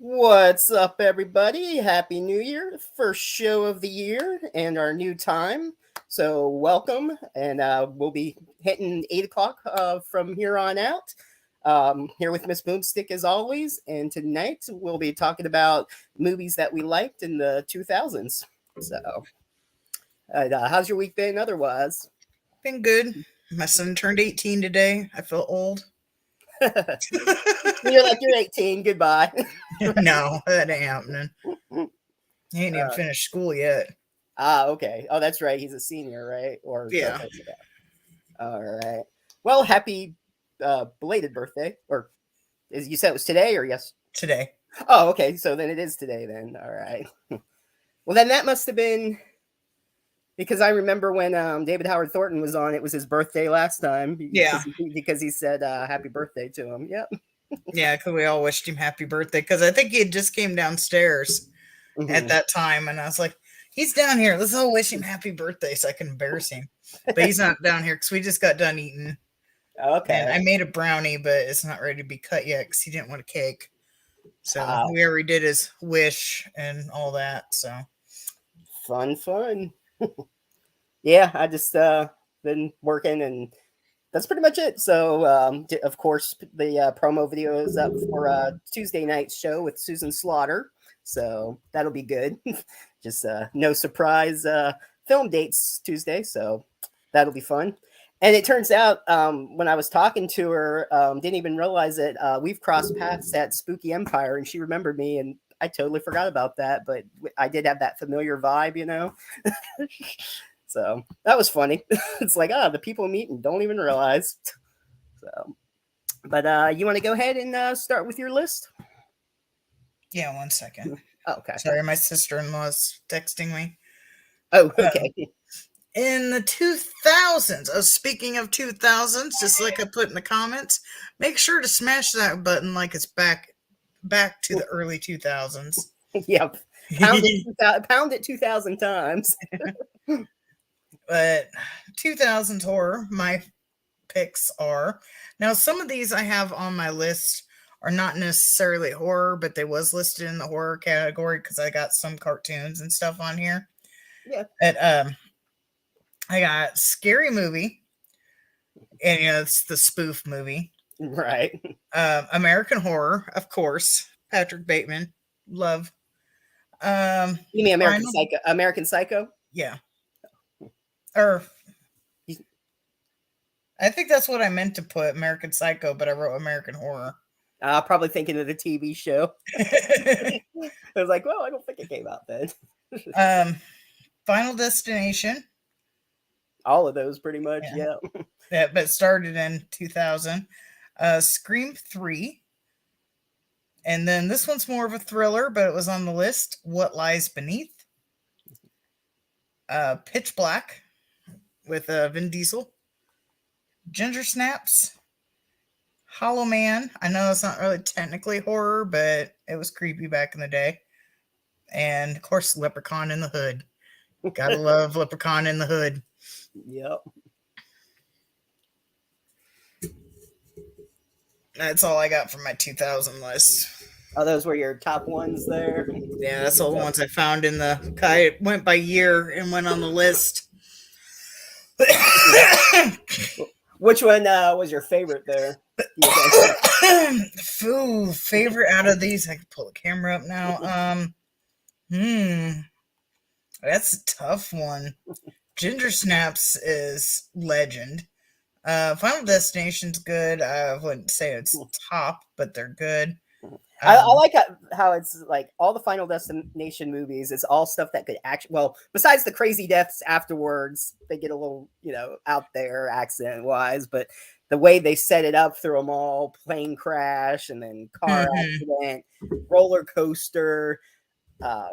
What's up, everybody? Happy New Year! First show of the year and our new time. So, welcome, and we'll be hitting 8 o'clock from here on out. Here with Miss Boomstick as always, and tonight we'll be talking about movies that we liked in the 2000s. So, how's your week been otherwise? Been good. My son turned 18 today. I feel old. You're 18. Goodbye. No, that ain't happening. He ain't even finished school yet. Okay. Oh, that's right. He's a senior, right? Or Yeah, okay. All right. Well, happy belated birthday. Or is you said it was today or yes? today. Oh, okay. So then it is today then. All right. Well, then that must have been because I remember when David Howard Thornton was on, it was his birthday last time Yeah, because he said happy birthday to him. Yep. yeah, because we all wished him happy birthday. Because I think he had just came downstairs at Mhm. that time, and I was like, he's down here. Let's all wish him happy birthday so I can embarrass him. But he's not down here because we just got done eating. And Okay. I made a brownie, but it's not ready to be cut yet because he didn't want a cake. So Uh, we already did his wish and all that. So fun. Yeah, I just been working and that's pretty much it. So, of course, the promo video is up for Tuesday night's show with Susan Slaughter. So that'll be good. Just no surprise film dates Tuesday. So that'll be fun. And it turns out when I was talking to her, didn't even realize that we've crossed paths at Spooky Empire, and she remembered me, and I totally forgot about that. But I did have that familiar vibe, you know. So that was funny. It's like, the people meet and don't even realize. So, but you want to go ahead and start with your list? yeah, 1 second. Oh, okay. Sorry, my sister-in-law's texting me. Oh, okay. In the 2000s, speaking of 2000s, just like I put in the comments, make sure to smash that button like it's back to the early 2000s. Yep. Pound it 2,000 times. But 2000s horror, my picks are now some of these I have on my list are not necessarily horror, but they was listed in the horror category because I got some cartoons and stuff on here. Yeah. But I got Scary Movie, and it's the spoof movie. Right. American Horror, of course. Patrick Bateman, love. You mean American Final, Psycho? American Psycho? yeah. Or I think that's what I meant to put, American Psycho, but I wrote American Horror. Probably thinking of the TV show. I was like, well, I don't think it came out then. Final Destination. All of those, pretty much. Yeah. Yeah, but started in 2000. Scream 3. And then this one's more of a thriller, but it was on the list. What Lies Beneath. Pitch Black with Vin Diesel. Ginger Snaps. Hollow Man. I know it's not really technically horror, but it was creepy back in the day. And of course, Leprechaun in the Hood. Gotta love Leprechaun in the Hood. Yep. That's all I got for my 2000 list. Oh, those were your top ones there. Yeah, that's all the ones I found in the. I went by year and went on the list. Which one was your favorite there? Ooh, favorite out of these? I can pull the camera up now. That's a tough one. Ginger Snaps is legend. Final Destination's good. I wouldn't say it's top, but they're good. I like how it's like all the Final Destination movies. It's all stuff that could actually, well, besides the crazy deaths afterwards, they get a little, out there accent wise, but the way they set it up through them all, plane crash and then car accident, roller coaster,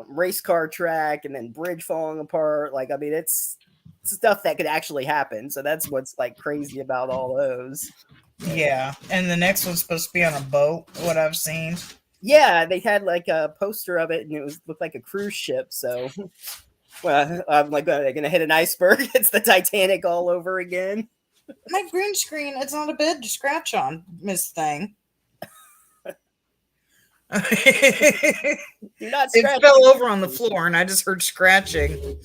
race car track, and then bridge falling apart. Like, I mean, it's stuff that could actually happen. So that's what's like crazy about all those. Yeah, and the next one's supposed to be on a boat. What I've seen. Yeah, they had like a poster of it, and it looked like a cruise ship. So, well, I'm like, are they gonna hit an iceberg? It's the Titanic all over again. My green screen, it's not a bed to scratch on, Miss Thing. Do not It scratch fell the over on the TV. floor and I just heard scratching.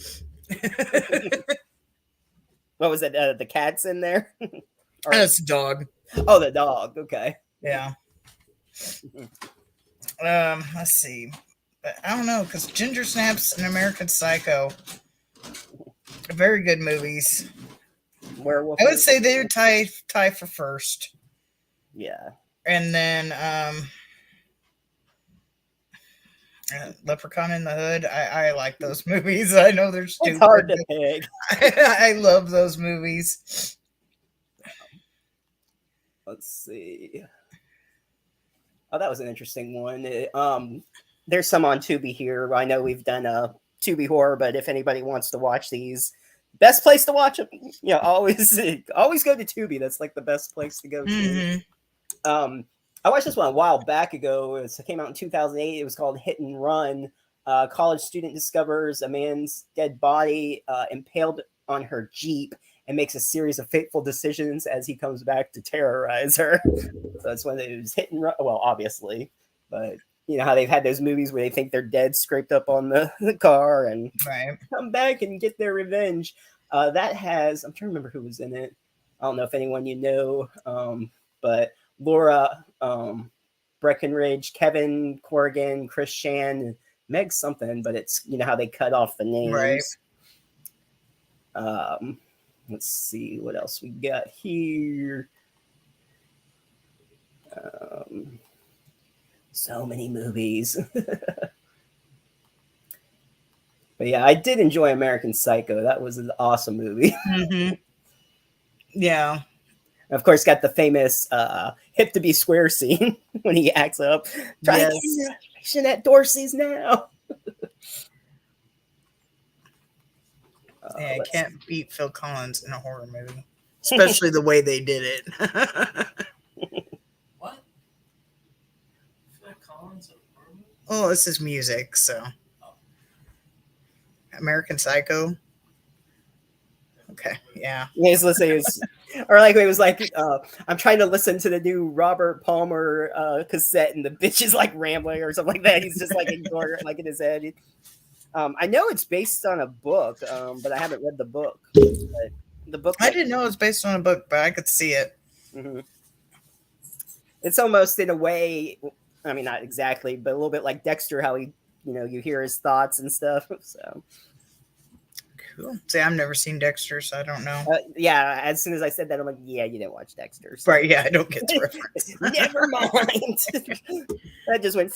What was it? The cat's in there, or That's a dog. oh, the dog. Okay. Yeah. Let's see. But I don't know because Ginger Snaps and American Psycho are very good movies. Werewolf. I would say they would tie for first, Yeah. and then Leprechaun in the Hood. I like those movies. I know they're It's stupid, hard to but pick. I love those movies. Let's see. Oh, that was an interesting one. There's some on Tubi here. I know we've done a Tubi horror, but if anybody wants to watch these, best place to watch them, always always go to Tubi. That's like the best place to go to. Hmm. I watched this one a while back ago. It came out in 2008. It was called Hit and Run. College student discovers a man's dead body impaled on her Jeep and makes a series of fateful decisions as he comes back to terrorize her. So that's when it was Hit and Run. Well, obviously, but you know how they've had those movies where they think they're dead scraped up on the car and Right. come back and get their revenge. That has, I'm trying to remember who was in it. I don't know if anyone you know, but Laura Breckenridge, Kevin Corrigan, Chris Shan, Meg something, but it's how they cut off the Right. names. Let's see what else we got here. So many movies. But yeah, I did enjoy American Psycho. That was an awesome movie. Hmm. Yeah. Of course, got the famous hip to be square scene when he acts up. Try to Yes. get information at Dorsey's now. Yeah, I Let's can't beat Phil Collins in a horror movie, especially the way they did it. What? Phil Collins of horror movie? Well, this is music, so American Psycho. Okay, yeah. he's listening, or like it was like, I'm trying to listen to the new Robert Palmer cassette, and the bitch is like rambling or something like that. He's just like ignoring it, like in his head. I know it's based on a book, but I haven't read the book. But the book, I didn't know it was based on a book, but I could see it. Mhm. It's almost in a way. I mean, not exactly, but a little bit like Dexter, how he, you hear his thoughts and stuff. So, Cool. See, I've never seen Dexter, so I don't know. yeah. As soon as I said that, I'm like, yeah, you didn't watch Dexter. So. Right? Yeah, I don't get the reference. Never mind. That just went.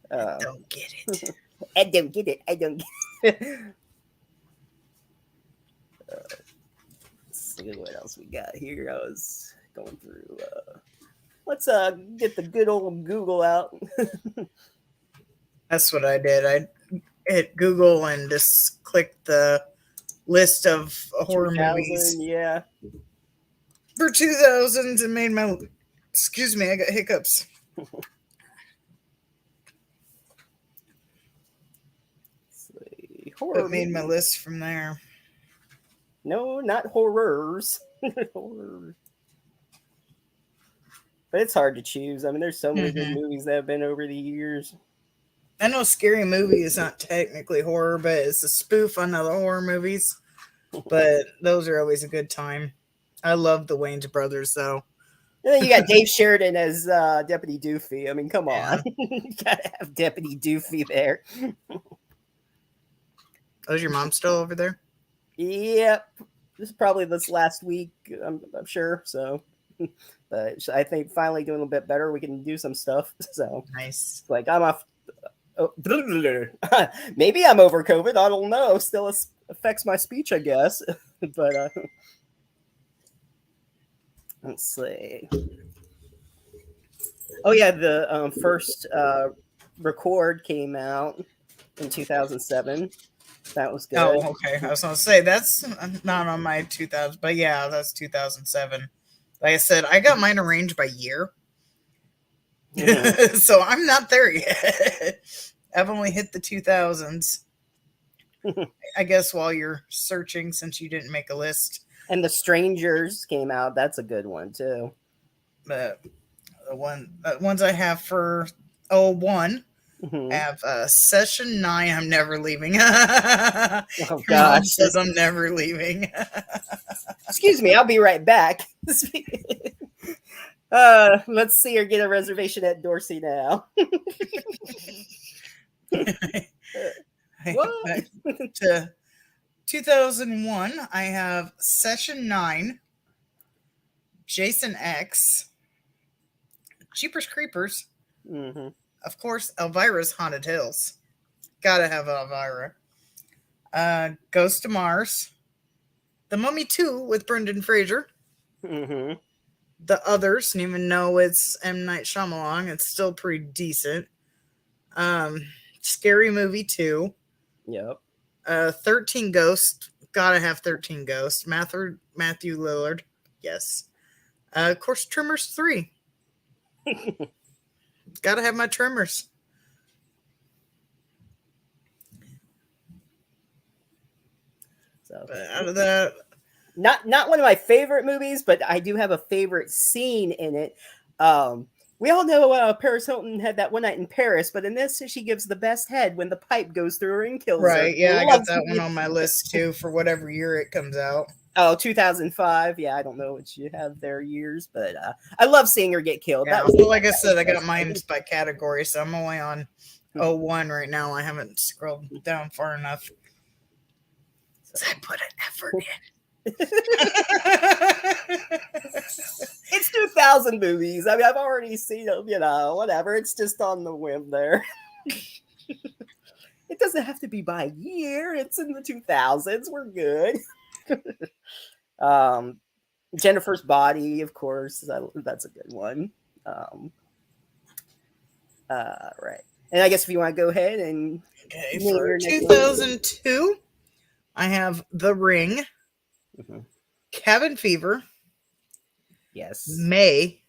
Don't get it. I don't get it. I don't get it. Let's see what else we got here. I was going through. Let's get the good old Google out. That's what I did. I hit Google and just clicked the list of horror 2000, movies yeah. for 2000s and made my. Excuse me, I got hiccups. Horror But made my movies. list from there. No, not horrors. Horrors. But it's hard to choose. I mean, there's so many good movies that have been over the years. I know Scary Movie is not technically horror, but it's a spoof on other horror movies. But those are always a good time. I love the Wayans brothers, though. And then you got Dave Sheridan as Deputy Doofy. I mean, come Yeah. on. You gotta have Deputy Doofy there. Oh, is your mom still over there? Yep. This is probably this last week, I'm sure. So, but I think finally doing a little bit better. We can do some stuff. So, Nice. like, I'm off. Oh, maybe I'm over COVID. I don't know. Still affects my speech, I guess. But let's see. Oh yeah, the first record came out in 2007. That was good. Oh, okay. I was going to say, that's not on my 2000, but yeah, that's 2007. Like I said, I got mine arranged by year. Mhm. So I'm not there yet. I've only hit the 2000s. I guess while you're searching, since you didn't make a list. And The Strangers came out. That's a good one too. But ones I have for 01. I Mhm. have session 9. I'm never leaving. Oh Your mom gosh. says I'm never leaving. Excuse me, I'll be right back. Let's see her get a reservation at Dorsey now. What? Back to 2001. I have session 9, Jason X, Jeepers Creepers, Hmm. of course, Elvira's Haunted Hills. Gotta have Elvira. Ghost of Mars, The Mummy 2 with Brendan Fraser, Hmm. The Others, even though it's M. Night Shyamalan, it's still pretty decent. Scary Movie 2, Yep. 13 Ghosts, gotta have 13 Ghosts, Matthew Lillard, yes. Of course, Tremors 3, gotta have my Tremors. So But out of that, not one of my favorite movies, but I do have a favorite scene in it. We all know Paris Hilton had that one night in Paris, but in this, she gives the best head when the pipe goes through her and kills her. right, yeah, I got Loves that one me. on my list too for whatever year it comes out. Oh, 2005. Yeah, I don't know what you have their years, but I love seeing her get killed. Yeah, That was so like I that was said, I the got best mine thing. by category, so I'm only on 01 right now. I haven't scrolled down far enough. So I put an effort It's 2000 movies. I mean, I've already seen them, whatever. It's just on the whim there. It doesn't have to be by year. It's in the 2000s. We're good. um, Jennifer's Body, of course. That's a good one. Um, right. And I guess if you want to go ahead and Okay, name for your next one. 2002, I have The Ring, Mhm. Cabin Fever, Yes. May,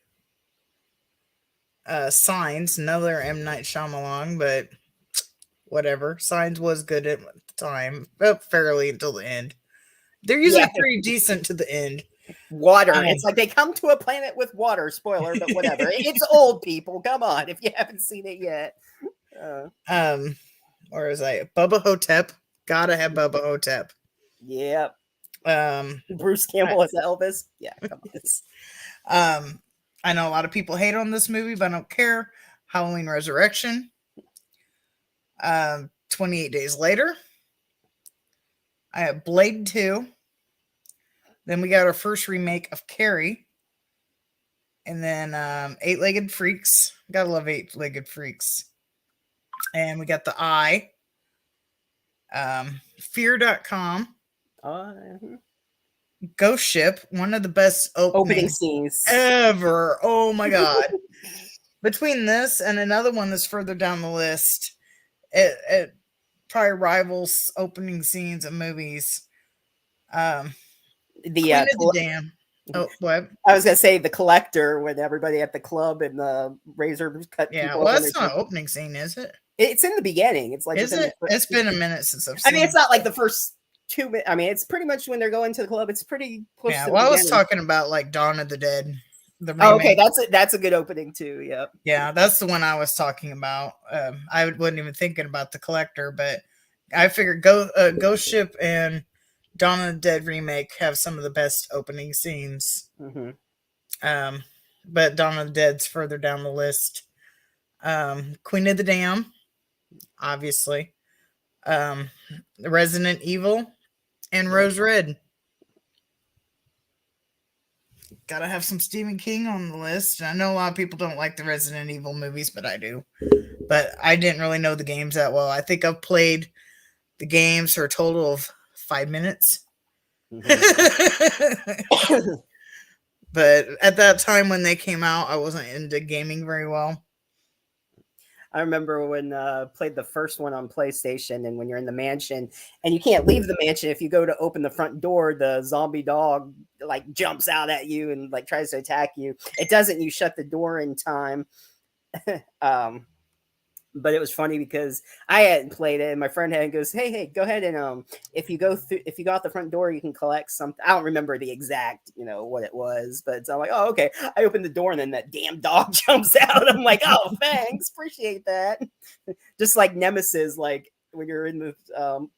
Signs, another M. Night Shyamalan, but whatever. Signs was good at the time, fairly until the end. They're usually Yeah. pretty decent to the end. Water. It's like they come to a planet with water. Spoiler, but whatever. It's old people. Come on, if you haven't seen it yet. Um, or is I Bubba Hotep? Gotta have Bubba Hotep. Yeah. Um, Bruce I, Campbell as Elvis. Yeah, come on. I know a lot of people hate on this movie, but I don't care. Halloween Resurrection. 28 Days Later. I have Blade 2. Then we got our first remake of Carrie. And then Eight Legged Freaks. Gotta love Eight Legged Freaks. And we got The Eye. Fear.com. Ghost Ship. One of the best Opening openings scenes. ever. Oh my God. Between this and another one that's further down the list, it probably rivals opening scenes of movies. The Queen of the Dam. Oh, what? I was gonna say the collector when everybody at the club and the razor cut Yeah, people well, open. that's not an opening scene, is it? It's in the beginning. It's like Is within it? It's been a minute since I've I seen mean, it's it. not like the first 2 minutes. I mean, it's pretty much when they're going to the club. It's pretty close Yeah, to well, the I was beginning. talking about like Dawn of the Dead, the remake. Oh, okay, that's a good opening too. Yep. Yeah, that's the one I was talking about. I wasn't even thinking about the collector, but I figured Ghost Ship and Dawn of the Dead remake have some of the best opening scenes. Mm-hmm. But Dawn of the Dead's further down the list. Queen of the Dam, obviously. Resident Evil and Rose Red. Gotta have some Stephen King on the list. I know a lot of people don't like the Resident Evil movies, but I do. But I didn't really know the games that well. I think I've played the games for a total of 5 minutes. Mm-hmm. But at that time when they came out, I wasn't into gaming very well. I remember when played the first one on PlayStation, and when you're in the mansion and you can't leave the mansion, if you go to open the front door, the zombie dog like jumps out at you and like tries to attack you. It doesn't. You shut the door in time. But it was funny because I hadn't played it, and my friend had and goes, "Hey, go ahead and if you go out the front door, you can collect something." I don't remember the exact, what it was, but I'm like, "Oh, okay." I opened the door, and then that damn dog jumps out. I'm like, "Oh, thanks, appreciate that." Just like Nemesis, like when you're in the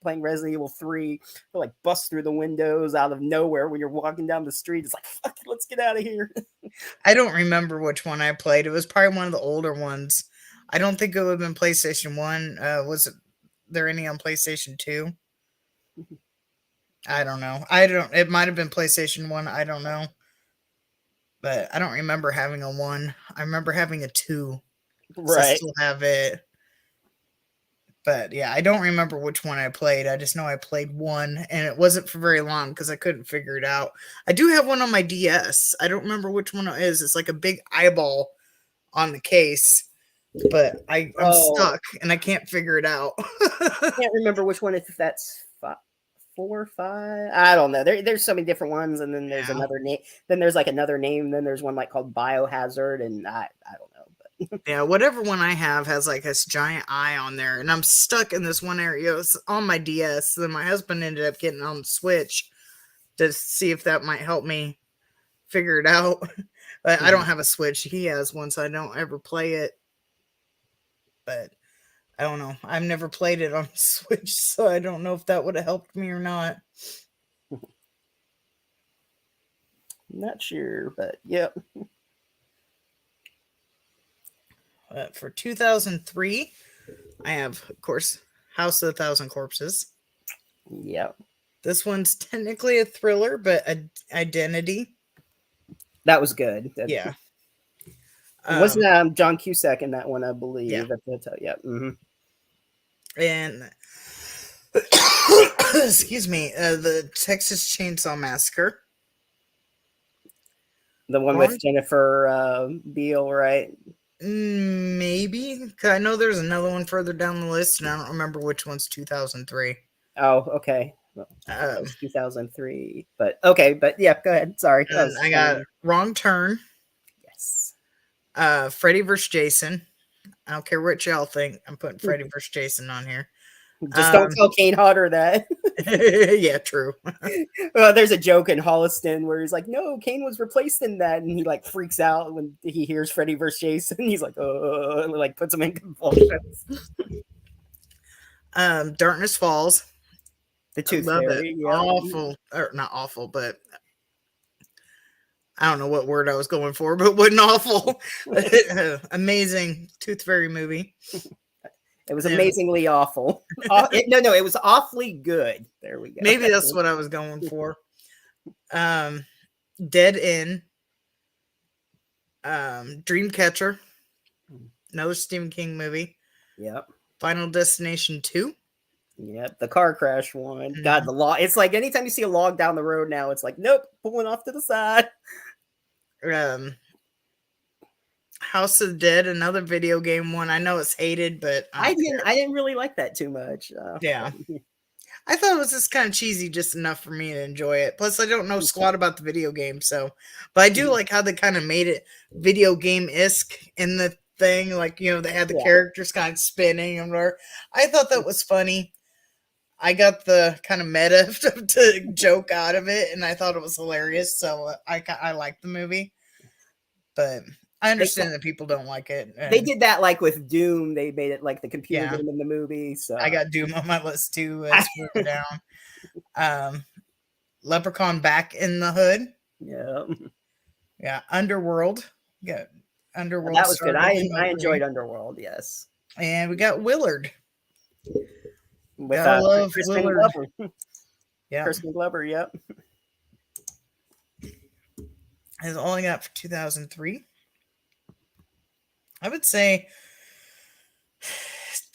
playing Resident Evil 3, they'll like bust through the windows out of nowhere when you're walking down the street. It's like, fuck it, let's get out of here. I don't remember which one I played. It was probably one of the older ones. I don't think it would have been PlayStation 1. There any on PlayStation 2? I don't know. It might have been PlayStation 1. I don't know. But I don't remember having a 1. I remember having a 2. So I Right. still have it. But yeah, I don't remember which one I played. I just know I played 1, and it wasn't for very long because I couldn't figure it out. I do have one on my DS. I don't remember which one it is. It's like a big eyeball on the case, but I'm stuck and I can't figure it out. I can't remember which one. If that's 4, 5. I don't know. There's so many different ones, and then there's another name. Then there's like another name. Then there's one like called Biohazard, and I don't know. But Yeah, whatever one I have has like this giant eye on there, and I'm stuck in this one area. It was on my DS. Then my husband ended up getting on the Switch to see if that might help me figure it out. But I don't have a Switch. He has one, so I don't ever play it. But I don't know. I've never played it on Switch, so I don't know if that would have helped me or not. not sure, but yep. For 2003, I have, of course, House of the Thousand Corpses. Yep. This one's technically a thriller, but identity. That was good. Yeah. Wasn't John Cusack in that one, I believe. Yeah. Yeah. Mm-hmm. And excuse me, the Texas Chainsaw Massacre. The one with Jennifer Beal, right? Maybe. Because I know there's another one further down the list, and I don't remember which one's 2003. Oh, okay. Well, 2003. But okay, but yeah, go ahead. Sorry. I got Wrong Turn. Yes. Freddy vs. Jason. I don't care what y'all think. I'm putting Freddy vs. Jason on here. Just don't tell Kane Hodder that. Yeah, true. Well, there's a joke in Holliston where he's like, "No, Kane was replaced in that," and he like freaks out when he hears Freddy vs. Jason. He's like, "Oh," and like puts him in convulsions. Darkness Falls. The Tooth Fairy. Yeah. Awful, or not awful, but I don't know what word I was going for, but wasn't awful. Amazing Tooth Fairy movie. It was amazingly awful. No, it was awfully good. There we go. Maybe that's what I was going for. Dead End. Dreamcatcher. Another Stephen King movie. Yep. Final Destination 2. Yep, the car crash one. Mm-hmm. God, the log. It's like anytime you see a log down the road now, it's like, nope, pulling off to the side. House of the Dead, another video game one. I know it's hated, but I didn't really like that too much. Yeah. I thought it was just kind of cheesy, just enough for me to enjoy it. Plus, I don't know squat about the video game, so. But I do like how they kind of made it video game-esque in the thing. Like, they had the characters kind of spinning and whatever. I thought that was funny. I got the kind of meta to joke out of it, and I thought it was hilarious. So I liked the movie. But I understand that people don't like it. They did that like with Doom. They made it like the computer game in the movie. So I got Doom on my list too. It's moving down. Leprechaun Back in the Hood. Yeah. Yeah. Underworld. Yeah. Underworld. That was good. I enjoyed Underworld. Yes. And we got Willard. With Crispin Glover. Yeah. Crispin Glover. Yep. That's all I got for 2003. I would say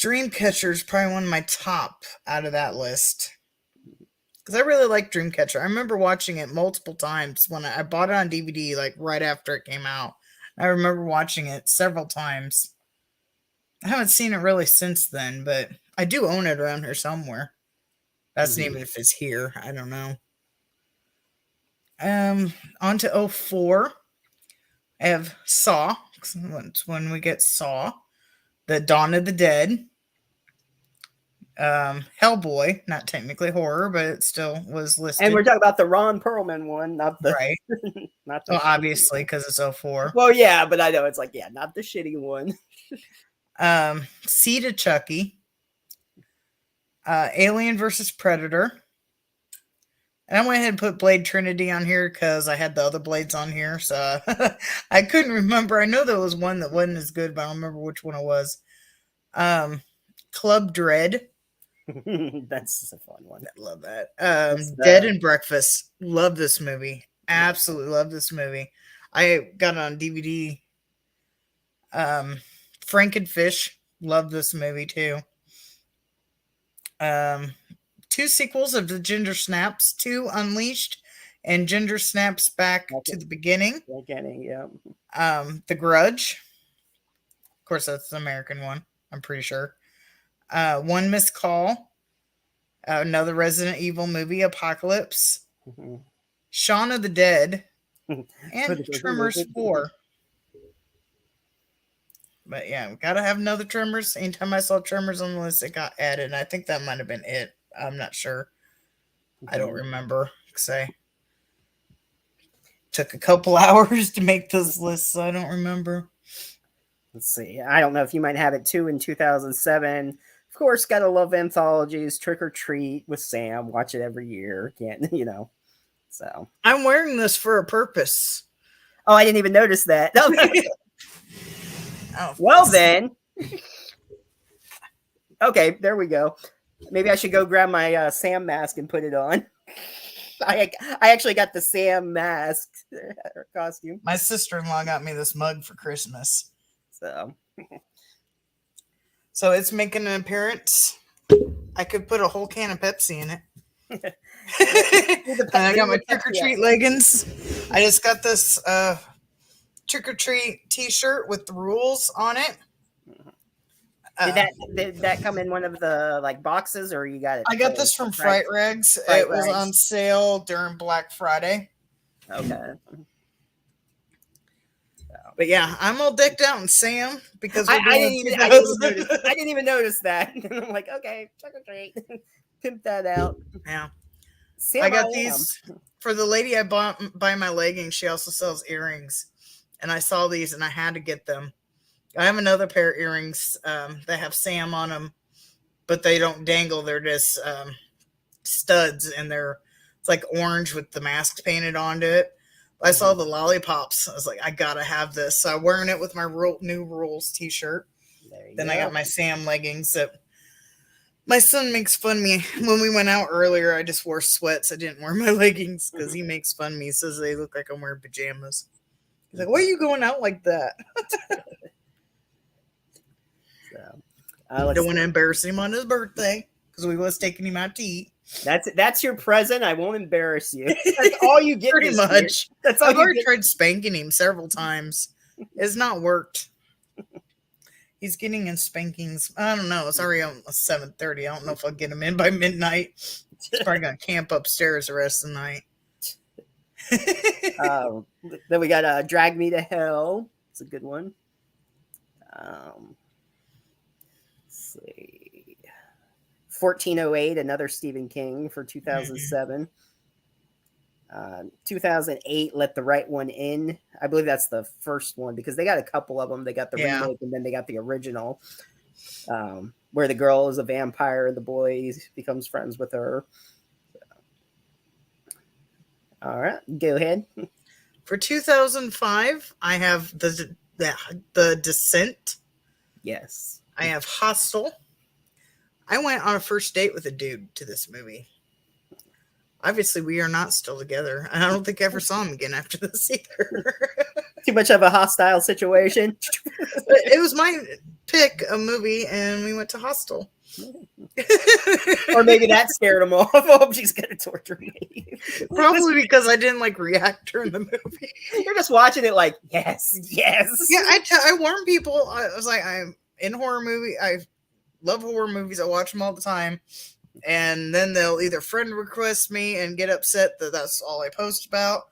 Dreamcatcher is probably one of my top out of that list. Because I really like Dreamcatcher. I remember watching it multiple times when I bought it on DVD, like right after it came out. I remember watching it several times. I haven't seen it really since then, but I do own it around here somewhere. That's even if it's here. I don't know. On to 2004. I have Saw. When we get Saw. The Dawn of the Dead, Hellboy, not technically horror, but it still was listed. And we're talking about the Ron Perlman one, not the Right. not the Well, obviously, because it's 04. Well, yeah, but I know it's like, yeah, not the shitty one. Seed of Chucky, Alien versus Predator. And I went ahead and put Blade Trinity on here because I had the other Blades on here. So I couldn't remember. I know there was one that wasn't as good, but I don't remember which one it was. Club Dread. That's a fun one. I love that. That's Dead and Breakfast. Love this movie. Absolutely love this movie. I got it on DVD. Frankenfish. Love this movie too. Two sequels of the Ginger Snaps, 2 Unleashed and Ginger Snaps Back to the Beginning. Beginning, yeah. The Grudge. Of course, that's the American one, I'm pretty sure. One Missed Call. Another Resident Evil movie, Apocalypse. Mm-hmm. Shaun of the Dead. And Tremors 4. But yeah, we gotta have another Tremors. Anytime I saw Tremors on the list, it got added. And I think that might have been it. I'm not sure. I don't remember. Because I took a couple hours to make this list, so I don't remember. Let's see. I don't know if you might have it too in 2007. Of course, gotta love anthologies. Trick or Treat with Sam. Watch it every year. Can't, So I'm wearing this for a purpose. Oh, I didn't even notice that. Oh, well then. Okay, there we go. Maybe I should go grab my Sam mask and put it on. I actually got the Sam mask costume. My sister-in-law got me this mug for Christmas. So it's making an appearance. I could put a whole can of Pepsi in it. And I got my Trick or Treat leggings. I just got this Trick or Treat t-shirt with the rules on it. Did that come in one of the boxes, or you got it? I got this from Fright Rags. It was on sale during Black Friday. Okay. But yeah, I'm all decked out in Sam because I didn't even notice that. I'm like, okay, Trick or Treat, pimp that out. Yeah. Sam, I got these for the lady I bought by my leggings. She also sells earrings, and I saw these and I had to get them. I have another pair of earrings that have Sam on them, but they don't dangle. They're just studs, and it's like orange with the mask painted onto it. I saw the lollipops. I was like, I gotta have this. So I'm wearing it with my new rules t-shirt. Then I got my Sam leggings that my son makes fun of me. When we went out earlier, I just wore sweats. I didn't wear my leggings because he makes fun of me. He says they look like I'm wearing pajamas. He's like, why are you going out like that? Don't want to embarrass him on his birthday because we was taking him out to eat. That's your present. I won't embarrass you. That's all you get. Pretty much. That's all. I've already tried spanking him several times. It's not worked. He's getting in spankings. I don't know. It's already on 7:30. I don't know if I'll get him in by midnight. He's probably gonna camp upstairs the rest of the night. Then we got Drag Me to Hell. It's a good one. Let's see. 1408, another Stephen King for 2007. 2008, Let the Right One In. I believe that's the first one because they got a couple of them. They got the remake and then they got the original, where the girl is a vampire and the boy becomes friends with her. All right, go ahead. For 2005, I have the Descent. Yes. I have Hostel. I went on a first date with a dude to this movie. Obviously, we are not still together. And I don't think I ever saw him again after this either. Too much of a hostile situation. It was my pick, a movie, and we went to Hostel. Or maybe that scared him off. Oh, she's going to torture me. Probably because I didn't react during the movie. You're just watching it like, yes. Yeah, I warn people. I was like, I'm in horror movie. I love horror movies. I watch them all the time. And then they'll either friend request me and get upset that that's all I post about,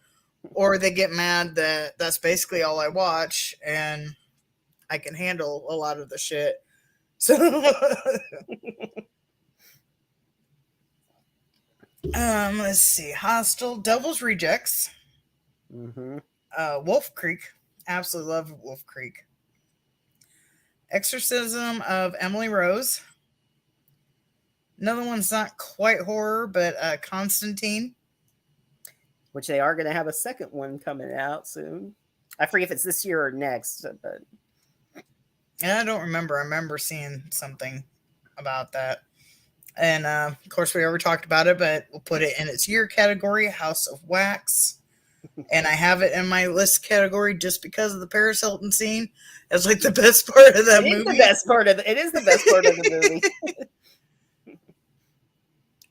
or they get mad that that's basically all I watch. And I can handle a lot of the shit. So, let's see. Hostel, Devil's Rejects, Mm-hmm. Wolf Creek. Absolutely love Wolf Creek. Exorcism of Emily Rose. Another one's not quite horror, but Constantine. Which they are going to have a second one coming out soon. I forget if it's this year or next, but And I don't remember. I remember seeing something about that. And of course, we already talked about it, but we'll put it in its year category, House of Wax. And I have it in my list category just because of the Paris Hilton scene. It's like the best part of that it movie. is the best part of it is the best part of the movie.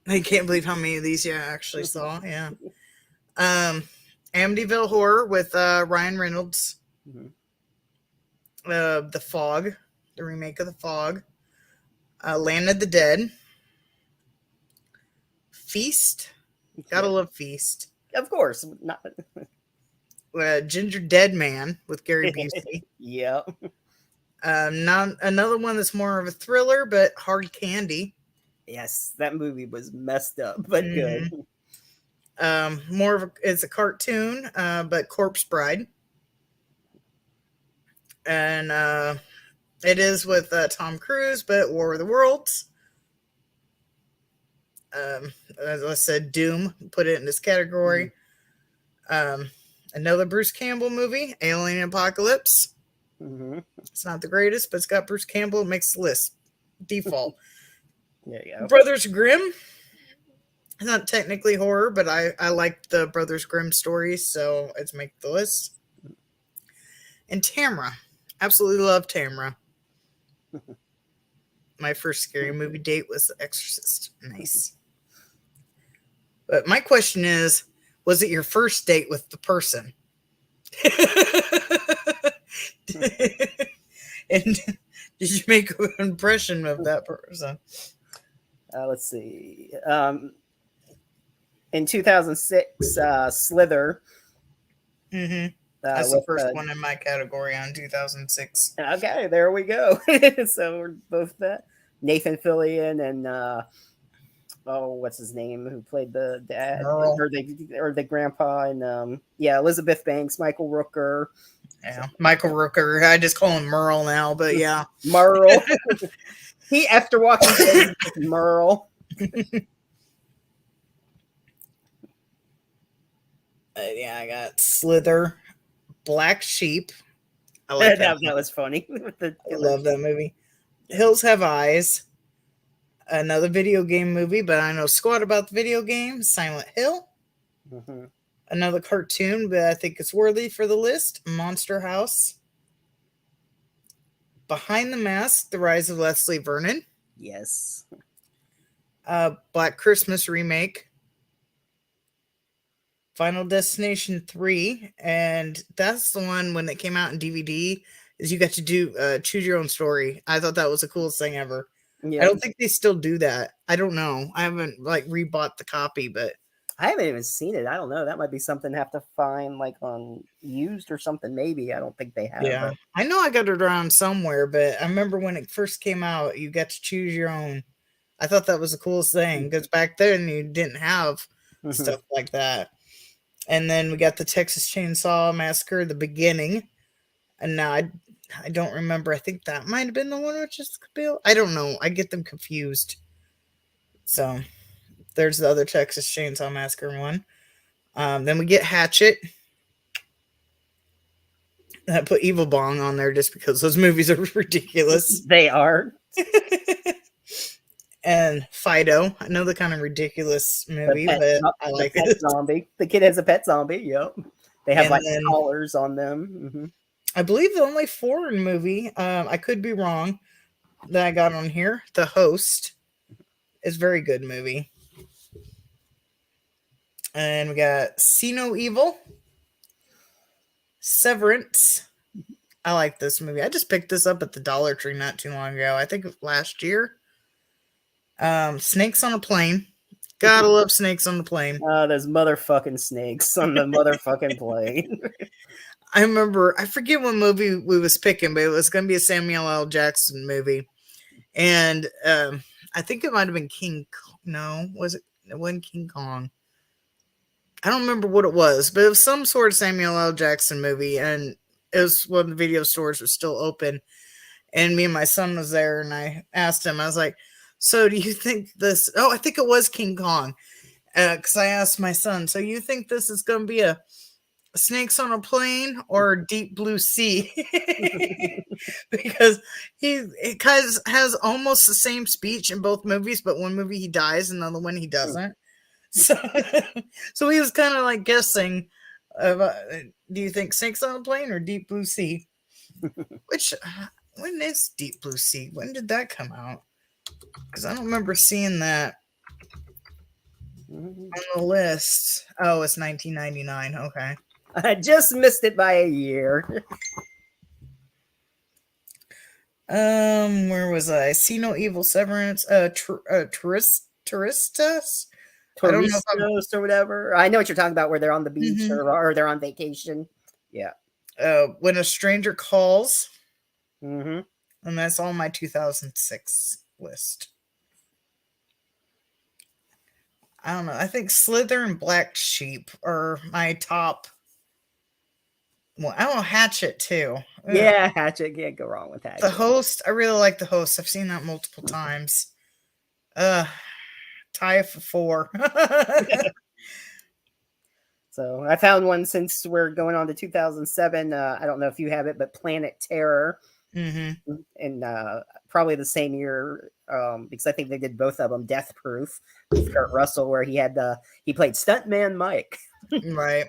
I can't believe how many of these you actually saw. Yeah. Amityville Horror with Ryan Reynolds. Mm-hmm. The Fog, the remake of The Fog. Land of the Dead. Feast. Gotta love Feast. Of course. Not... Ginger Dead Man with Gary Busey. Yeah. Not another one that's more of a thriller, but Hard Candy. Yes, that movie was messed up, but good. More of it's a cartoon, but Corpse Bride. And it is with Tom Cruise, but War of the Worlds. As I said, Doom, put it in this category. Another Bruce Campbell movie, Alien Apocalypse. Mm-hmm. It's not the greatest, but it's got Bruce Campbell. It makes the list default. There you go. Brothers Grimm. It's not technically horror, but I like the Brothers Grimm stories, so it's make the list. And Tamra. Absolutely love Tamra. My first scary movie date was The Exorcist. Nice. But my question is, was it your first date with the person? And did you make an impression of that person? Let's see. In 2006, Slither. Mm-hmm. That's the first one in my category on 2006. Okay, there we go. So we're both that. Nathan Fillion and what's his name? Who played the dad Merle. or the grandpa? And Elizabeth Banks, Michael Rooker. Yeah, Michael Rooker. I just call him Merle now, but yeah, Merle. He after Walking Dead, Merle. Yeah, I got Slither, Black Sheep. I like that was funny. I love that movie. Hills Have Eyes. Another video game movie, but I know squat about the video game. Silent Hill. Mm-hmm. Another cartoon, but I think it's worthy for the list. Monster House. Behind the Mask, The Rise of Leslie Vernon. Yes. Black Christmas remake. Final Destination 3. And that's the one when it came out in DVD, is you got to do choose your own story. I thought that was the coolest thing ever. Yeah. I don't think they still do that. I don't know. I haven't rebought the copy, but I haven't even seen it. I don't know. That might be something I have to find on used or something. Maybe. I don't think they have. Yeah. I know I got it around somewhere, but I remember when it first came out, you got to choose your own. I thought that was the coolest thing because back then you didn't have stuff like that. And then we got the Texas Chainsaw Massacre, the beginning. And now I don't remember. I think that might have been the one with Jessica Biel. I don't know. I get them confused. So there's the other Texas Chainsaw Massacre one. Then we get Hatchet. I put Evil Bong on there just because those movies are ridiculous. They are. And Fido, another kind of ridiculous movie, but I like it. Zombie. The kid has a pet zombie. Yep. They have collars on them. Mm-hmm. I believe the only foreign movie, I could be wrong, that I got on here, The Host, is a very good movie. And we got See No Evil, Severance. I like this movie. I just picked this up at the Dollar Tree not too long ago. I think last year. Snakes on a Plane. Gotta love Snakes on the Plane. There's motherfucking snakes on the motherfucking plane. I remember, I forget what movie we was picking, but it was going to be a Samuel L. Jackson movie. And I think it might have been No, was it? It wasn't King Kong. I don't remember what it was, but it was some sort of Samuel L. Jackson movie. And it was when the video stores were still open. And me and my son was there, and I asked him, I was like, so do you think this? Oh, I think it was King Kong. Because I asked my son, so you think this is going to be a Snakes on a Plane or Deep Blue Sea? Because it kind of has almost the same speech in both movies, but one movie he dies, and the other one he doesn't. So, so he was kind of like guessing, do you think Snakes on a Plane or Deep Blue Sea? Which, when is Deep Blue Sea? When did that come out? Because I don't remember seeing that on the list. Oh, it's 1999. Okay. I just missed it by a year. Where was I? See No Evil, Severance, Touristas. I don't know if I'm. Touristos or whatever. I know what you're talking about, where they're on the beach or they're on vacation. Yeah. When a Stranger Calls, Mm-hmm. and that's on my 2006 list. I don't know. I think Slither and Black Sheep are my top. Well, I don't know, Hatchet too. Yeah, Hatchet. Can't go wrong with Hatchet. The Host, I really like The Host. I've seen that multiple times. Tie for 4. So I found one since we're going on to 2007. I don't know if you have it, but Planet Terror. Mm-hmm. And probably the same year, because I think they did both of them. Death Proof with Kurt Russell, where he played Stuntman Mike. Right.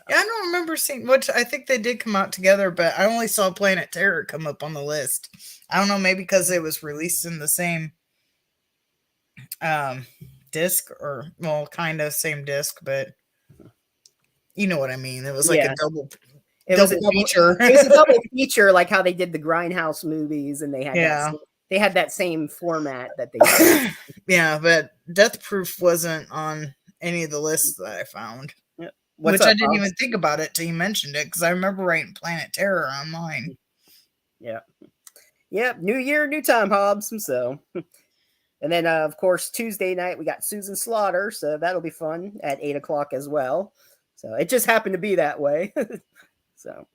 Yeah, I don't remember seeing, which I think they did come out together, but I only saw Planet Terror come up on the list. I don't know, maybe because it was released in the same disc, or, well, kind of same disc, but you know what I mean. It was like a double feature. It was a double feature, like how they did the Grindhouse movies, and they had that same format that they did. Yeah, but Death Proof wasn't on any of the lists that I found. Yeah. I didn't even think about it till you mentioned it, because I remember writing Planet Terror on mine. Yeah. Yep. New year, new time, Hobbs. So, and then of course Tuesday night we got Susan Slaughter, so that'll be fun at 8:00 as well. So it just happened to be that way. So,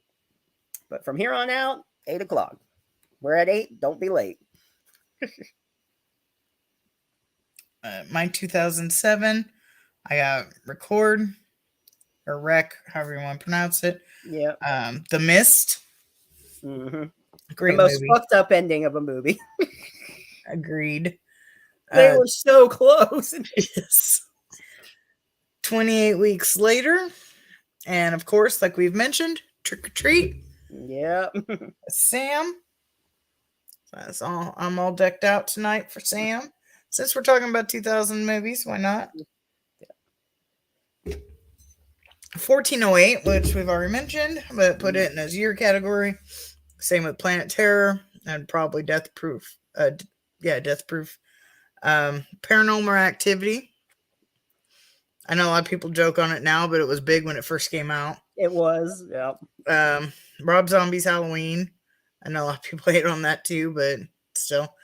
but from here on out, 8:00. We're at 8. Don't be late. My 2007, I got Record or Rec, however you want to pronounce it. Yeah. The Mist. Mm-hmm. Great the most movie. fucked up ending of a movie. Agreed. They were so close. Yes. 28 weeks later, and of course, like we've mentioned, Trick or Treat. Yeah. Sam. That's all. I'm all decked out tonight for Sam. Since we're talking about 2000 movies, why not? 1408, which we've already mentioned, but put it in his year category. Same with Planet Terror and probably Death Proof. Death Proof. Paranormal Activity. I know a lot of people joke on it now, but it was big when it first came out. It was. Yeah. Rob Zombie's Halloween. I know a lot of people hate on that too, but still.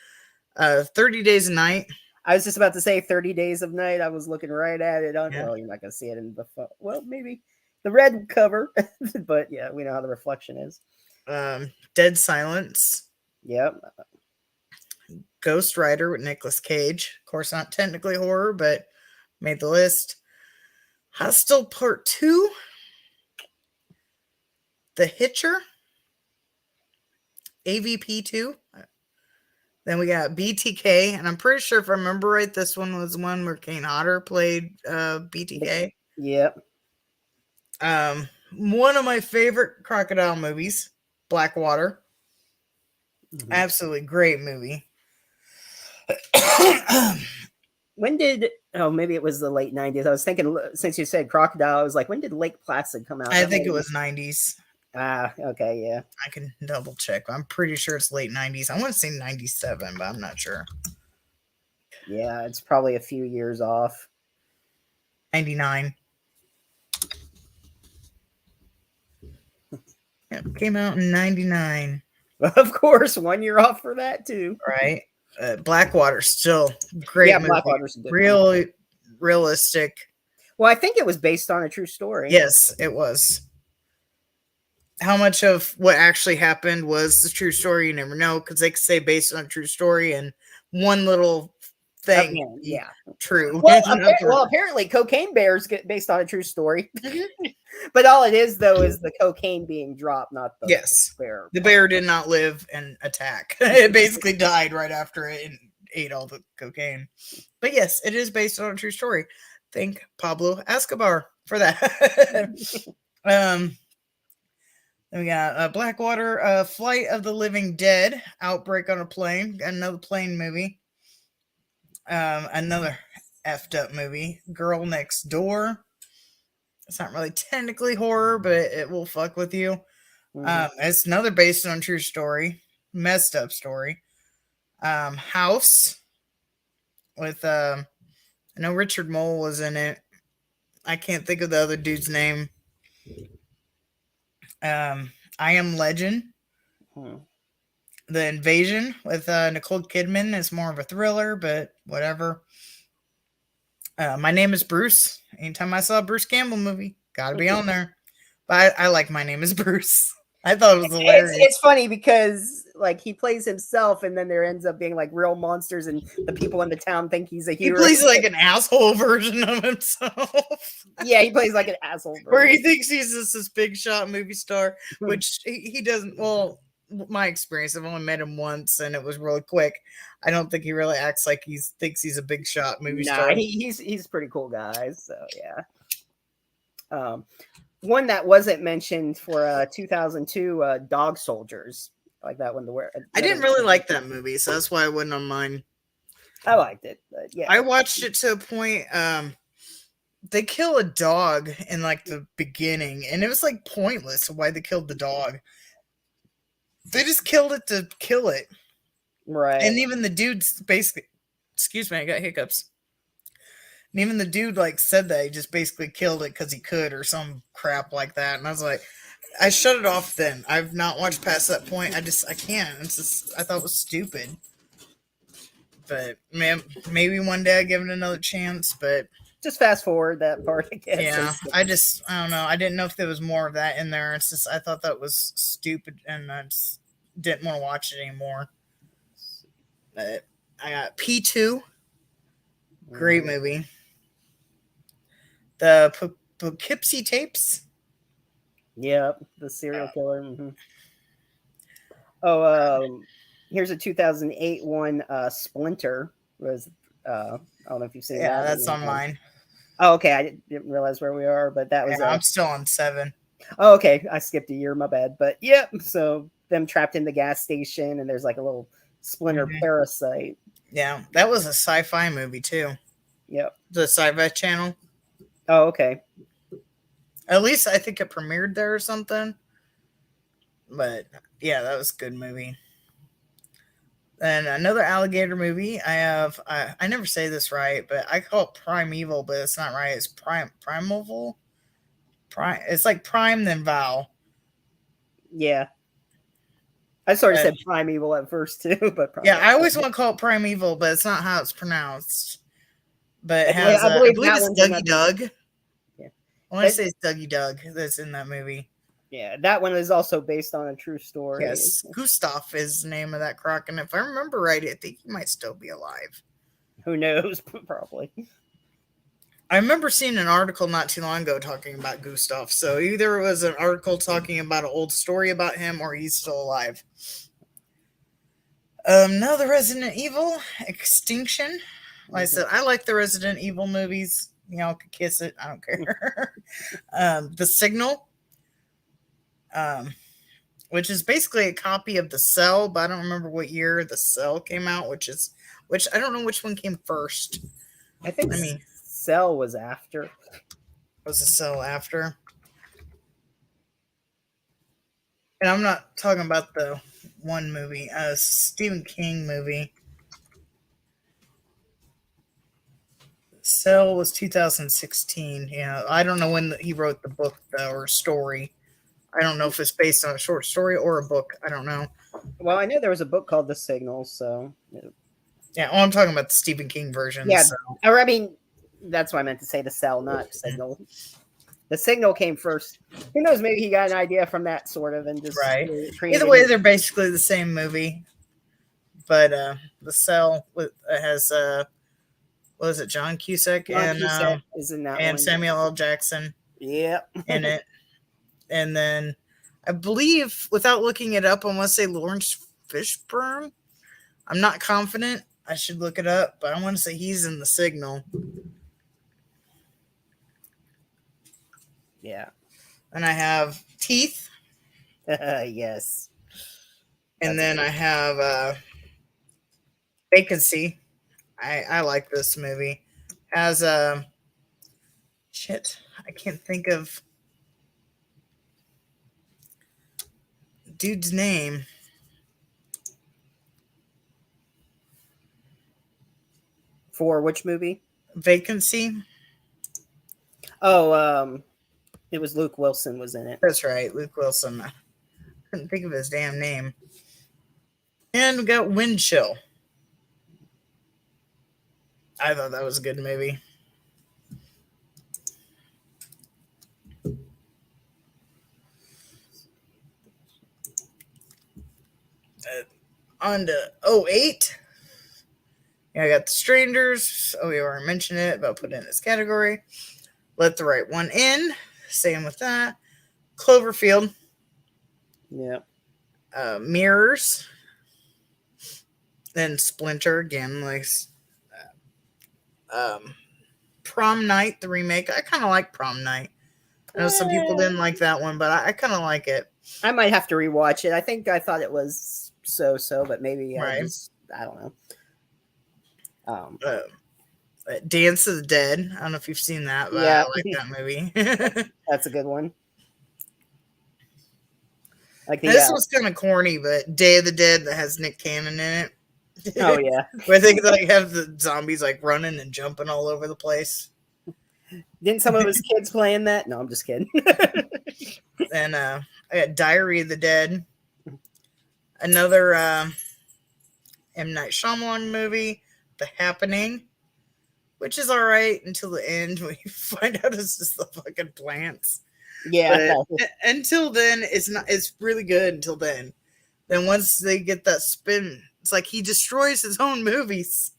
30 Days a Night. I was just about to say 30 Days of Night. I was looking right at it. Well, you're not going to see it in the well, maybe the red cover, but yeah, we know how the reflection is. Dead Silence. Yep. Ghost Rider with Nicolas Cage. Of course, not technically horror, but made the list. Hostel Part 2. The Hitcher. AVP 2. Then we got BTK, and I'm pretty sure if I remember right, this one was one where Kane Hodder played BTK. Yep. One of my favorite crocodile movies, Blackwater. Mm-hmm. Absolutely great movie. When did maybe it was the late 90s. I was thinking, since you said crocodile, I was like, when did Lake Placid come out? I think it was 90s. Okay, yeah. I can double check. I'm pretty sure it's late 90s. I want to say 97, but I'm not sure. Yeah, it's probably a few years off. 99. It came out in 99, Of course, 1 year off for that too. right? Blackwater, still great Yeah, movie. Blackwater's a good one. Really realistic. Well, I think it was based on a true story. Yes, it was. How much of what actually happened was the true story, you never know, because they could say based on a true story and one little thing Again, be yeah. true. Well, apparently, Cocaine Bears get based on a true story. But all it is, though, is the cocaine being dropped, not the Yes. bear. The bear did not live and attack. It basically died right after it and ate all the cocaine. But yes, it is based on a true story. Thank Pablo Escobar for that. Then we got Blackwater, Flight of the Living Dead, Outbreak on a Plane, another plane movie. Another effed up movie, Girl Next Door. It's not really technically horror, but it will fuck with you. It's another based on true story, messed up story. House with I know Richard Mole was in it. I can't think of the other dude's name. I Am Legend. The Invasion with Nicole Kidman is more of a thriller, but whatever. My Name is Bruce. Anytime I saw a Bruce Campbell movie, gotta be on there. But I like My Name is Bruce. I thought it was hilarious. It's funny because like he plays himself, and then there ends up being like real monsters, and the people in the town think he's a He hero. plays like an asshole version of himself. Yeah, he plays like an asshole. Where he thinks he's just this big shot movie star, which he doesn't. Well, my experience, I've only met him once, and it was really quick. I don't think he really acts like he thinks he's a big shot movie star. He's a pretty cool guy. So yeah. One that wasn't mentioned for 2002, Dog Soldiers. I like that one. I didn't really like that movie, so that's why I wasn't on mine. I liked it, but yeah. I watched it to a point. They kill a dog in like the beginning, and it was like pointless why they killed the dog. They just killed it to kill it. Right. And even the dude's basically, excuse me, I got hiccups. And even the dude like said that he just basically killed it because he could or some crap like that. And I was like, I shut it off then. I've not watched past that point. I can't. It's just, I thought it was stupid. But man, maybe one day I give it another chance. But just fast forward that part again. Yeah, I don't know. I didn't know if there was more of that in there. It's just I thought that was stupid, and I just didn't want to watch it anymore. But I got P2, great movie. The Poughkeepsie Tapes. Yep, the serial killer. Oh, here's a 2008 one. Splinter was. I don't know if you've seen that. Yeah, that's on mine. Oh, okay. I didn't realize where we are, but that was. Yeah, I'm still on 7. Oh, okay. I skipped a year. My bad. But yep. So them trapped in the gas station, and there's like a little splinter parasite. Yeah, that was a sci-fi movie too. Yep. The Sci-Fi Channel. Oh, okay. At least I think it premiered there or something. But yeah, that was a good movie. And another alligator movie. I never say this right, but I call it Primeval, but it's not right. It's Primeval. It's like Prime then Val. Yeah. I sort of said Primeval at first too, but yeah, I always want to call it Primeval, but it's not how it's pronounced. But it has, I believe it's Dougie Doug. Yeah. I want to say it's Dougie Doug that's in that movie. Yeah, that one is also based on a true story. Yes, Gustav is the name of that croc, and if I remember right, I think he might still be alive. Who knows? Probably. I remember seeing an article not too long ago talking about Gustav. So either it was an article talking about an old story about him, or he's still alive. Now the Resident Evil Extinction. Like I said, I like the Resident Evil movies. Y'all could kiss it. I don't care. The Signal. Which is basically a copy of The Cell, but I don't remember what year The Cell came out, which I don't know which one came first. I think Cell was after. Was The Cell after? And I'm not talking about the one movie, Stephen King movie. Cell was 2016. Yeah, I don't know when he wrote the book though, or story. I don't know if it's based on a short story or a book. I don't know. Well, I know there was a book called The Signal, so Yeah, I'm talking about the Stephen King version. yeah. So. Or I mean, that's why I meant to say The Cell, not Signal. The Signal came first. Who knows? Maybe he got an idea from that sort of and just Right. created Either way, they're basically the same movie. But The Cell has what is it, John Cusack John Cusack is in that and one. Samuel L. Jackson Yep. in it. And then I believe, without looking it up, I want to say Lawrence Fishburne. I'm not confident. I should look it up, but I want to say he's in The Signal. Yeah. And I have Teeth. Yes. And then I have Vacancy. I like this movie. Has shit. I can't think of dude's name. For which movie? Vacancy. Oh, it was Luke Wilson was in it. That's right, Luke Wilson. I couldn't think of his damn name. And we got Wind Chill. I thought that was a good movie. On to 08. Yeah, I got The Strangers. Oh, we already mentioned it, but I'll put it in this category. Let the Right One In. Same with that. Cloverfield. Yeah. Mirrors. Then Splinter again, like Prom Night, the remake. I kind of like Prom Night. I know some people didn't like that one, but I kind of like it. I might have to rewatch it. I think I thought it was so, but maybe Right. I don't know. Dance of the Dead. I don't know if you've seen that, but Yeah. I like that movie. That's a good one. Like This was kind of corny, but Day of the Dead that has Nick Cannon in it. Oh yeah. Where they like have the zombies like running and jumping all over the place. Didn't some of his kids playing that? No, I'm just kidding. And I got Diary of the Dead. Another M. Night Shyamalan movie, The Happening, which is all right until the end when you find out it's just the fucking plants. Yeah. But until then, it's really good until then. Then once they get that spin, it's like he destroys his own movies.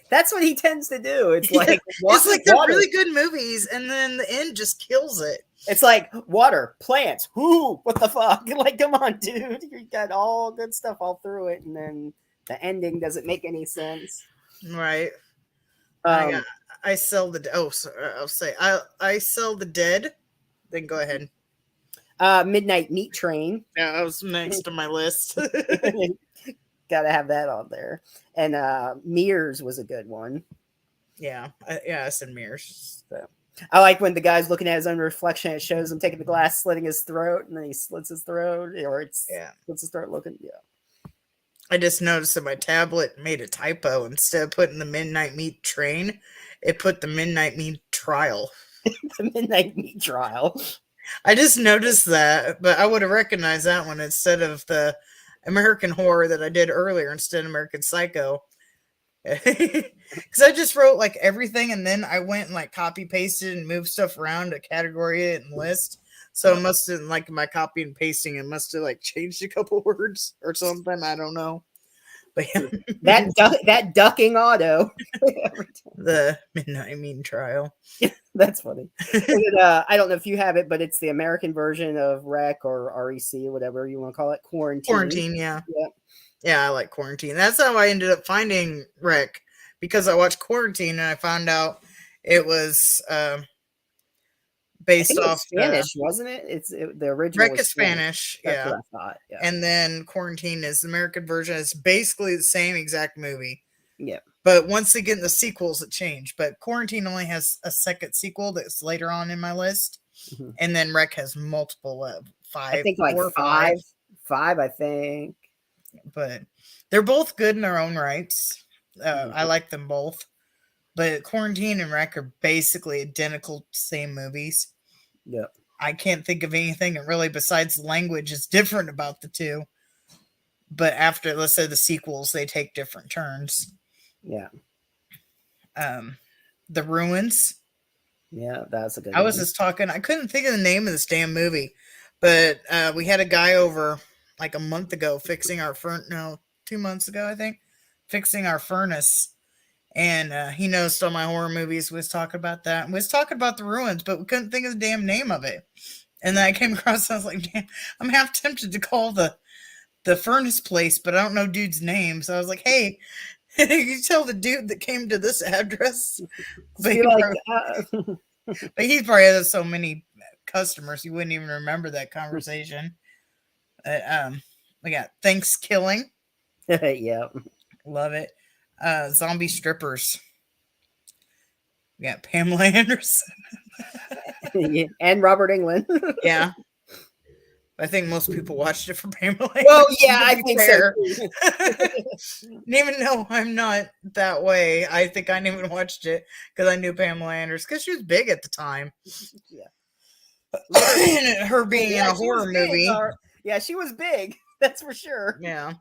That's what he tends to do. It's like it's like they're really good movies, and then the end just kills it. It's like water, plants. Whoo, what the fuck? Like, come on, dude. You got all good stuff all through it, and then the ending doesn't make any sense. Right. I sell the. Oh, sorry, I'll say I sell the dead. Then go ahead. Midnight Meat Train. Yeah, that was next to my list. Gotta have that on there. And Mirrors was a good one. Yeah, I said Mirrors. So. I like when the guy's looking at his own reflection. It shows him taking the glass, slitting his throat, and then he slits his throat, or slits his throat looking. Yeah. I just noticed that my tablet made a typo. Instead of putting the Midnight Meat Train, it put the Midnight Meat Trial. The Midnight Meat Trial. I just noticed that, but I would have recognized that one instead of the American Horror that I did earlier, instead of American Psycho. Because I just wrote like everything, and then I went and like copy pasted and moved stuff around to category it and list. So it must have, like, my copy and pasting, it must have like changed a couple words or something. I don't know. But yeah. that ducking auto. The Midnight Meat Trial. That's funny. I don't know if you have it, but it's the American version of Rec or REC, whatever you want to call it. Quarantine. Yeah. Yeah, I like Quarantine. That's how I ended up finding Rec, because I watched Quarantine and I found out it was based off Spanish, wasn't it? The original. Rec is Spanish. That's what I thought. Yeah. And then Quarantine is the American version. It's basically the same exact movie. Yeah. But once they get in the sequels, it changed. But Quarantine only has a second sequel that's later on in my list. Mm-hmm. And then Rec has multiple, 5. I think like 4 or 5. 5, I think. But they're both good in their own rights. I like them both. But Quarantine and Rec are basically identical, same movies. Yeah. I can't think of anything that really, besides the language, is different about the two. But after, let's say, the sequels, they take different turns. Yeah. The Ruins. Yeah, that's a good I one. was just talking. I couldn't think of the name of this damn movie, but we had a guy over like a month ago fixing our 2 months ago, I think, fixing our furnace, and he noticed all my horror movies. Was talking about that. And was talking about The Ruins, but we couldn't think of the damn name of it. And then I came across. I was like, damn, I'm half tempted to call the furnace place, but I don't know dude's name. So I was like, hey, you tell the dude that came to this address. But Be like, but he probably has so many customers, he wouldn't even remember that conversation. We got Thanksgiving. yeah. Love it. Zombie strippers. We got Pamela Anderson. Yeah. And Robert England. Yeah. I think most people watched it for Pamela Well, Anderson, yeah, to I be think fair. so. Didn't even know I'm not that way. I think I didn't even watched it because I knew Pamela Anderson because she was big at the time. Yeah. And her being in a she was horror big, movie. yeah, she was big. That's for sure. Yeah.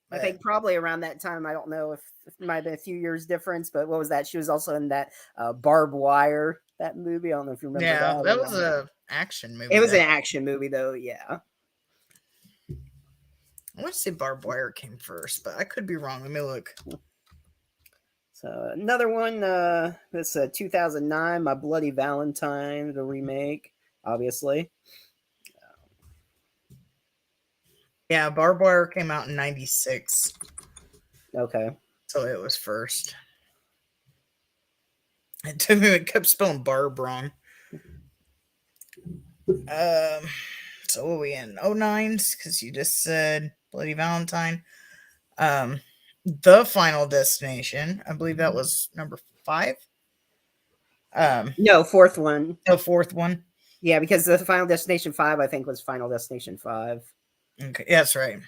I think probably around that time, I don't know if it might have been a few years difference, but what was that? She was also in that Barbed Wire, that movie. I don't know if you remember Yeah, that. that was an action movie. It was though. an action movie, though. Yeah. I want to say Barbed Wire came first, but I could be wrong. Let me look. So another one. This 2009, My Bloody Valentine, the remake, obviously. Yeah, Barbed Wire came out in '96, Okay. so it was first. It took me. It kept spelling Barb wrong. So what are we in? 09s, because you just said Bloody Valentine. The Final Destination. I believe that was number 5. No, fourth one. The fourth one. Yeah, because the Final Destination 5, I think, was Final Destination 5. Okay, that's right.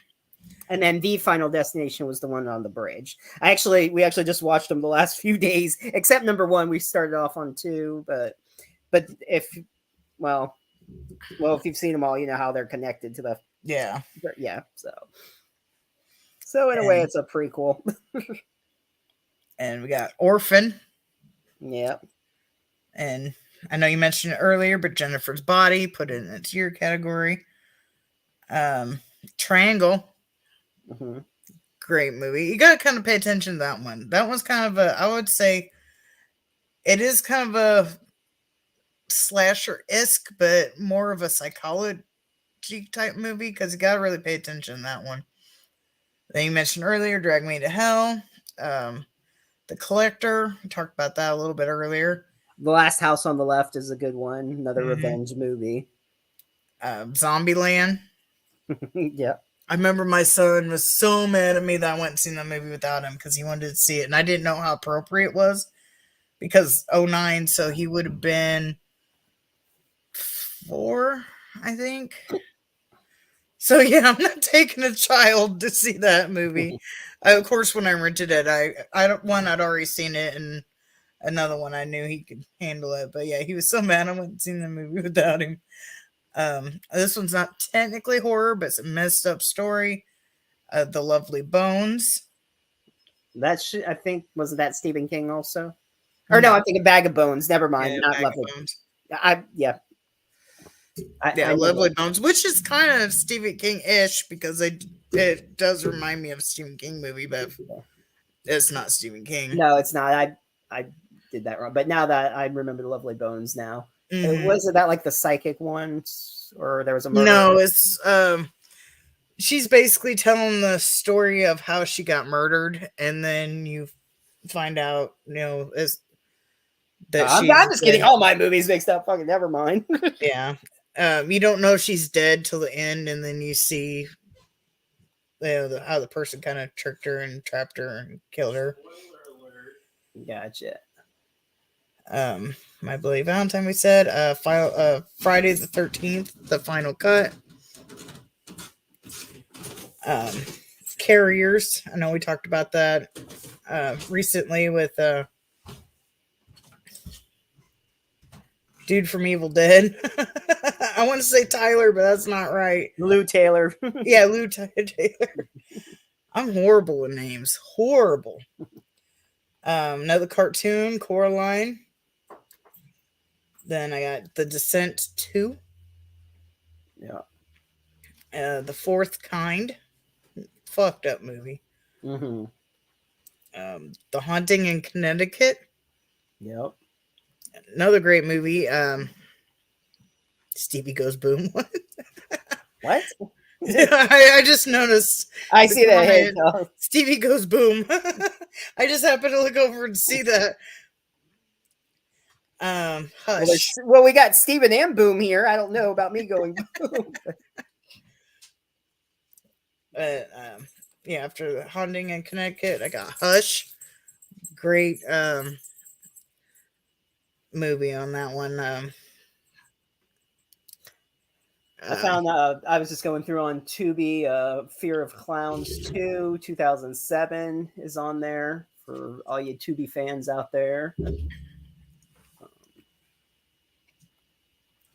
And then the Final Destination was the one on the bridge. We actually just watched them the last few days, except number 1. We started off on 2, but if if you've seen them all, you know how they're connected to the Yeah. So in a way, it's a prequel. And we got Orphan. Yeah. And I know you mentioned it earlier, but Jennifer's Body, put it in its year category. Triangle. Mm-hmm. Great movie. You got to kind of pay attention to that one. That one's kind of I would say, it is kind of a slasher-esque, but more of a psychology type movie because you got to really pay attention to that one. Then you mentioned earlier, Drag Me to Hell. The Collector. We talked about that a little bit earlier. The Last House on the Left is a good one. Another revenge movie. Zombieland. Yeah. I remember my son was so mad at me that I went and seen that movie without him because he wanted to see it. And I didn't know how appropriate it was because 09, so he would have been 4, I think. So yeah, I'm not taking a child to see that movie. Of course, when I rented it, I'd already seen it, and another one I knew he could handle it. But yeah, he was so mad I went and seen the movie without him. This one's not technically horror, but it's a messed up story. The Lovely Bones. I think, wasn't that Stephen King also? Or no, I'm thinking Bag of Bones. Never mind. Not Lovely Bones. Lovely Bones, which is kind of Stephen King-ish because it does remind me of a Stephen King movie, but it's not Stephen King. No, it's not. I did that wrong. But now that I remember the Lovely Bones now. Mm-hmm. Was it that like the psychic ones, or there was a murder? No, it's she's basically telling the story of how she got murdered, and then you find out, that I'm just getting all my movies mixed up. Fucking never mind. Yeah. You don't know she's dead till the end, and then you see how the person kind of tricked her and trapped her and killed her. Gotcha. My Bloody Valentine, we said. Friday the 13th, the final cut. Carriers. I know we talked about that recently with dude from Evil Dead. I want to say Tyler, but that's not right. Lou Taylor. Yeah, Lou Taylor. I'm horrible with names. Horrible. Another cartoon, Coraline. Then I got The Descent 2. Yeah. The Fourth Kind. Fucked up movie. Mm-hmm. The Haunting in Connecticut. Yep. Another great movie. Stevie Goes Boom. What? I just noticed. I the see that head. comment, Stevie Goes Boom. I just happened to look over and see that. Hush. Well, we got Steven and Boom here. I don't know about me going Boom. Yeah, after the Haunting in Connecticut, I got Hush. Great movie on that one. I found I was just going through on Tubi. Fear of Clowns 2, 2007 is on there for all you Tubi fans out there.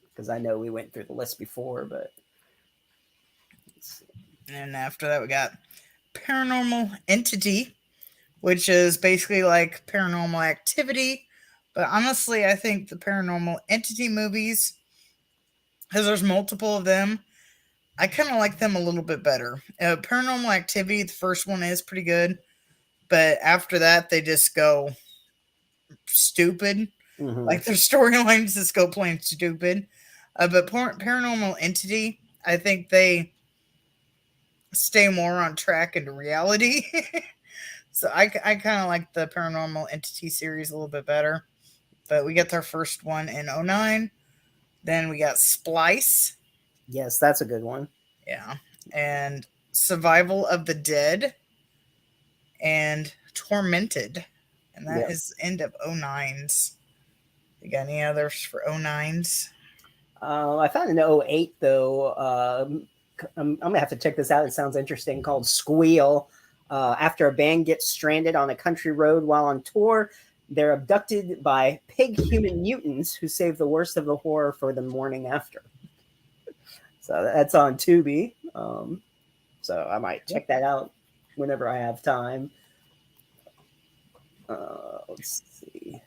Because I know we went through the list before, but and after that we got Paranormal Entity, which is basically like Paranormal Activity, but honestly I think the Paranormal Entity movies, because there's multiple of them, I kind of like them a little bit better. Paranormal Activity, the first one is pretty good, but after that they just go stupid. mm-hmm. Like their storylines just go plain stupid. But Paranormal Entity, I think they stay more on track into reality. So I kind of like the Paranormal Entity series a little bit better. But we got their first one in 2009. Then we got Splice. Yes, that's a good one. Yeah. And Survival of the Dead. And Tormented. And that is the end of 2009's. You got any others for 2009's? I found an 2008 though. I'm gonna have to check this out. It sounds interesting. Called Squeal. After a band gets stranded on a country road while on tour, they're abducted by pig human mutants who save the worst of the horror for the morning after. So that's on Tubi. So I might check that out whenever I have time. Let's see.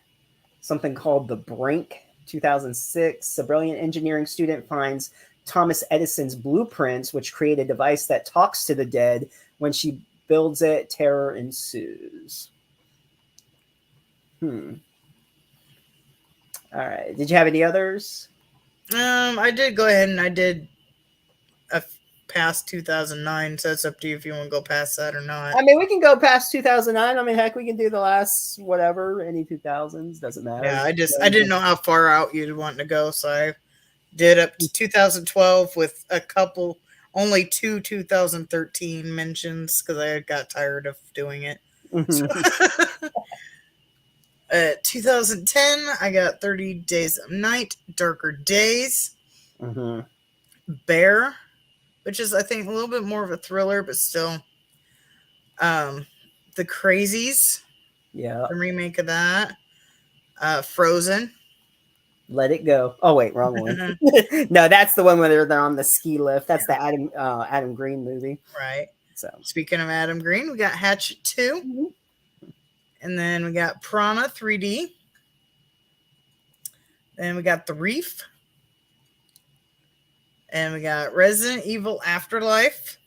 Something called The Brink, 2006. A brilliant engineering student finds Thomas Edison's blueprints, which create a device that talks to the dead. When she builds it, terror ensues. All right. Did you have any others? I did go ahead and I did past 2009, so it's up to you if you want to go past that or not. I mean, we can go past 2009. I mean, heck, we can do the last whatever, any 2000s, doesn't matter. Yeah, I didn't know how far out you'd want to go, so I did up to 2012 with only 2 2013 mentions because I got tired of doing it. 2010, I got 30 Days of Night, Darker Days, Bear, which is, I think, a little bit more of a thriller, but still. The Crazies. Yeah. The remake of that. Frozen. Let It Go. Oh, wait, wrong one. No, that's the one where they're on the ski lift. That's the Adam Green movie. Right. So speaking of Adam Green, we got Hatchet 2. And then we got Piranha 3D. Then we got The Reef. And we got Resident Evil Afterlife.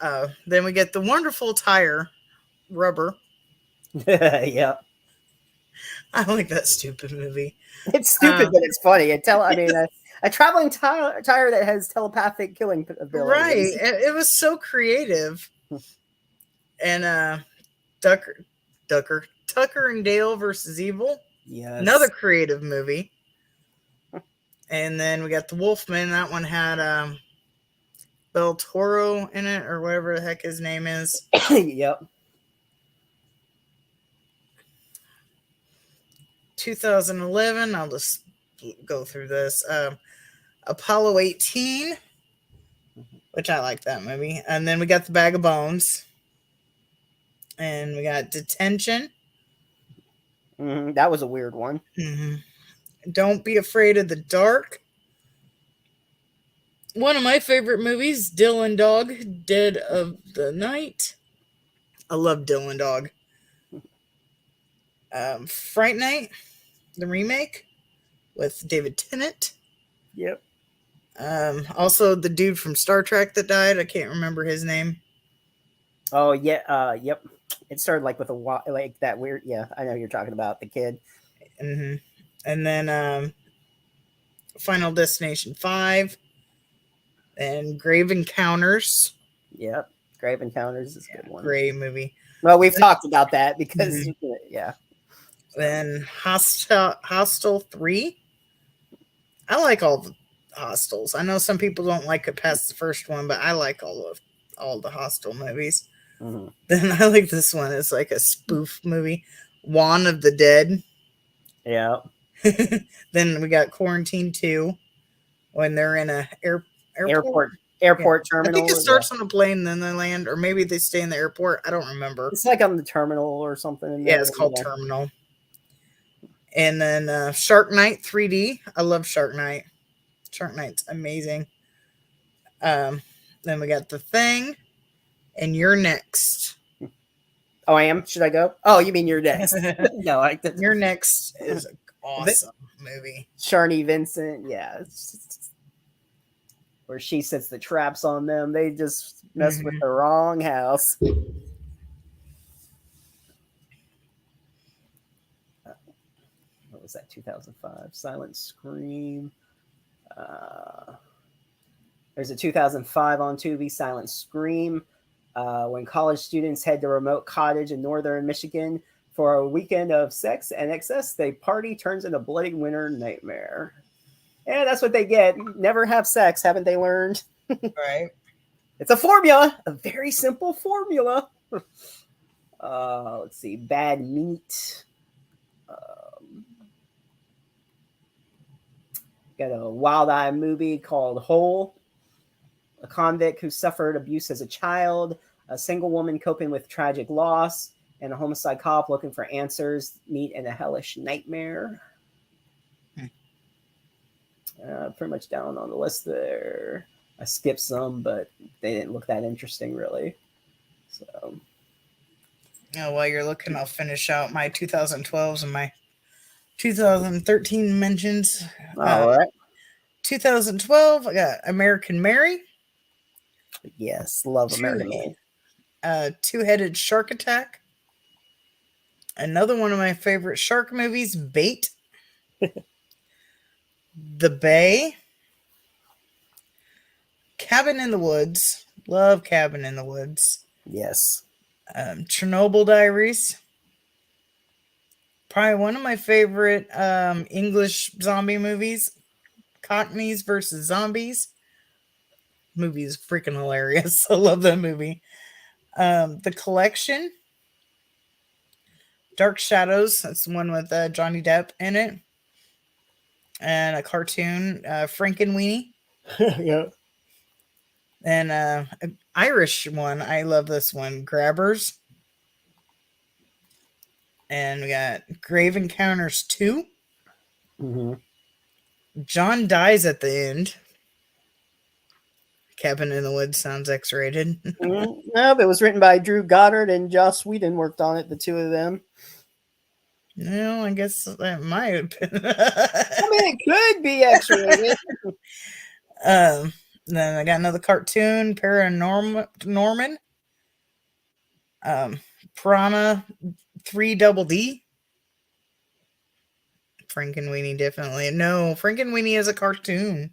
Then we get The Wonderful Tire, Rubber. Yeah. I like that stupid movie. It's stupid, but it's funny. A traveling tire that has telepathic killing abilities. Right. It was so creative. And Tucker and Dale versus Evil. Yes. Another creative movie. And then we got The Wolfman. That one had Del Toro in it, or whatever the heck his name is. Yep. 2011. I'll just go through this. Apollo 18, which I like that movie. And then we got The Bag of Bones. And we got Detention. That was a weird one. Don't Be Afraid of the Dark. One of my favorite movies, Dylan Dog, Dead of the Night. I love Dylan Dog. Fright Night, the remake with David Tennant. Yep. Also, the dude from Star Trek that died. I can't remember his name. Oh yeah. Yep. It started like with like that weird. Yeah, I know you're talking about the kid. And then Final Destination 5 and Grave Encounters. Yep. Grave Encounters is a good one. Great movie. Well, we've talked about that because Mhm. yeah. Then Hostel 3. I like all the Hostels. I know some people don't like it past the first one, but I like all the Hostel movies. Mm-hmm. Then I like this one. It's like a spoof movie, Juan of the Dead. Yeah. Then we got Quarantine 2 when they're in a airport. Airport I think terminal. it starts on a plane, then they land, or maybe they stay in the airport. I don't remember. It's like on the terminal or something. In Yeah, there. it's called Terminal. And then Shark Night 3D. I love Shark Night. Shark Night's amazing. Then we got The Thing, and You're Next. Oh, I am. Should I go? Oh, you mean you're next? No, You're Next is an awesome movie. Sharni Vincent. Yeah, it's just, where she sets the traps on them. They just mess with the wrong house. What was that? 2005 Silent Scream. There's a 2005 on Tubi, Silent Scream. When college students head to a remote cottage in northern Michigan for a weekend of sex and excess, the party turns into a bloody winter nightmare. Yeah, that's what they get. Never have sex, haven't they learned? Right. It's a formula, a very simple formula. Let's see, Bad Meat. Got a Wild Eye movie called Whole. A convict who suffered abuse as a child, a single woman coping with tragic loss, and a homicide cop looking for answers meet in a hellish nightmare. Pretty much down on the list there. I skipped some, but they didn't look that interesting, really. So, while you're looking, I'll finish out my 2012s and my 2013 mentions. all right. 2012, I got American Mary. Yes, love American Mary. Two-Headed Shark Attack. Another one of my favorite shark movies, Bait. The Bay. Cabin in the Woods. Love Cabin in the Woods. Yes. Chernobyl Diaries. Probably one of my favorite English zombie movies. Cockneys versus Zombies. Movie is freaking hilarious. I love that movie. The Collection. Dark Shadows. That's the one with Johnny Depp in it. And a cartoon, Frankenweenie. Yeah. And an Irish one. I love this one. Grabbers. And we got Grave Encounters 2. Mm-hmm. John dies at the end. Cabin in the Woods sounds X-rated. No, it was written by Drew Goddard and Joss Whedon worked on it, the two of them. No, I guess that might have been. I mean, it could be X-rated. Then I got another cartoon, Paranorman. Piranha 3 Double D. Frankenweenie definitely. No, Frankenweenie is a cartoon.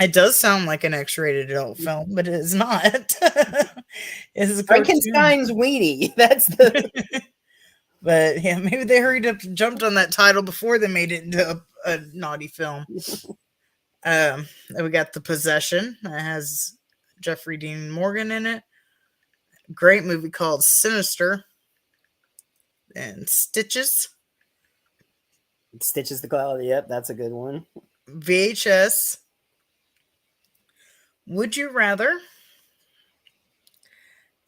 It does sound like an X-rated adult film, but it is not. It is a cartoon. Frankenstein's Weenie. That's the. But yeah, maybe they hurried up and jumped on that title before they made it into a naughty film. Then we got The Possession. That has Jeffrey Dean Morgan in it. Great movie called Sinister. And Stitches. Stitches the Cloud. Yep, that's a good one. VHS. Would You Rather.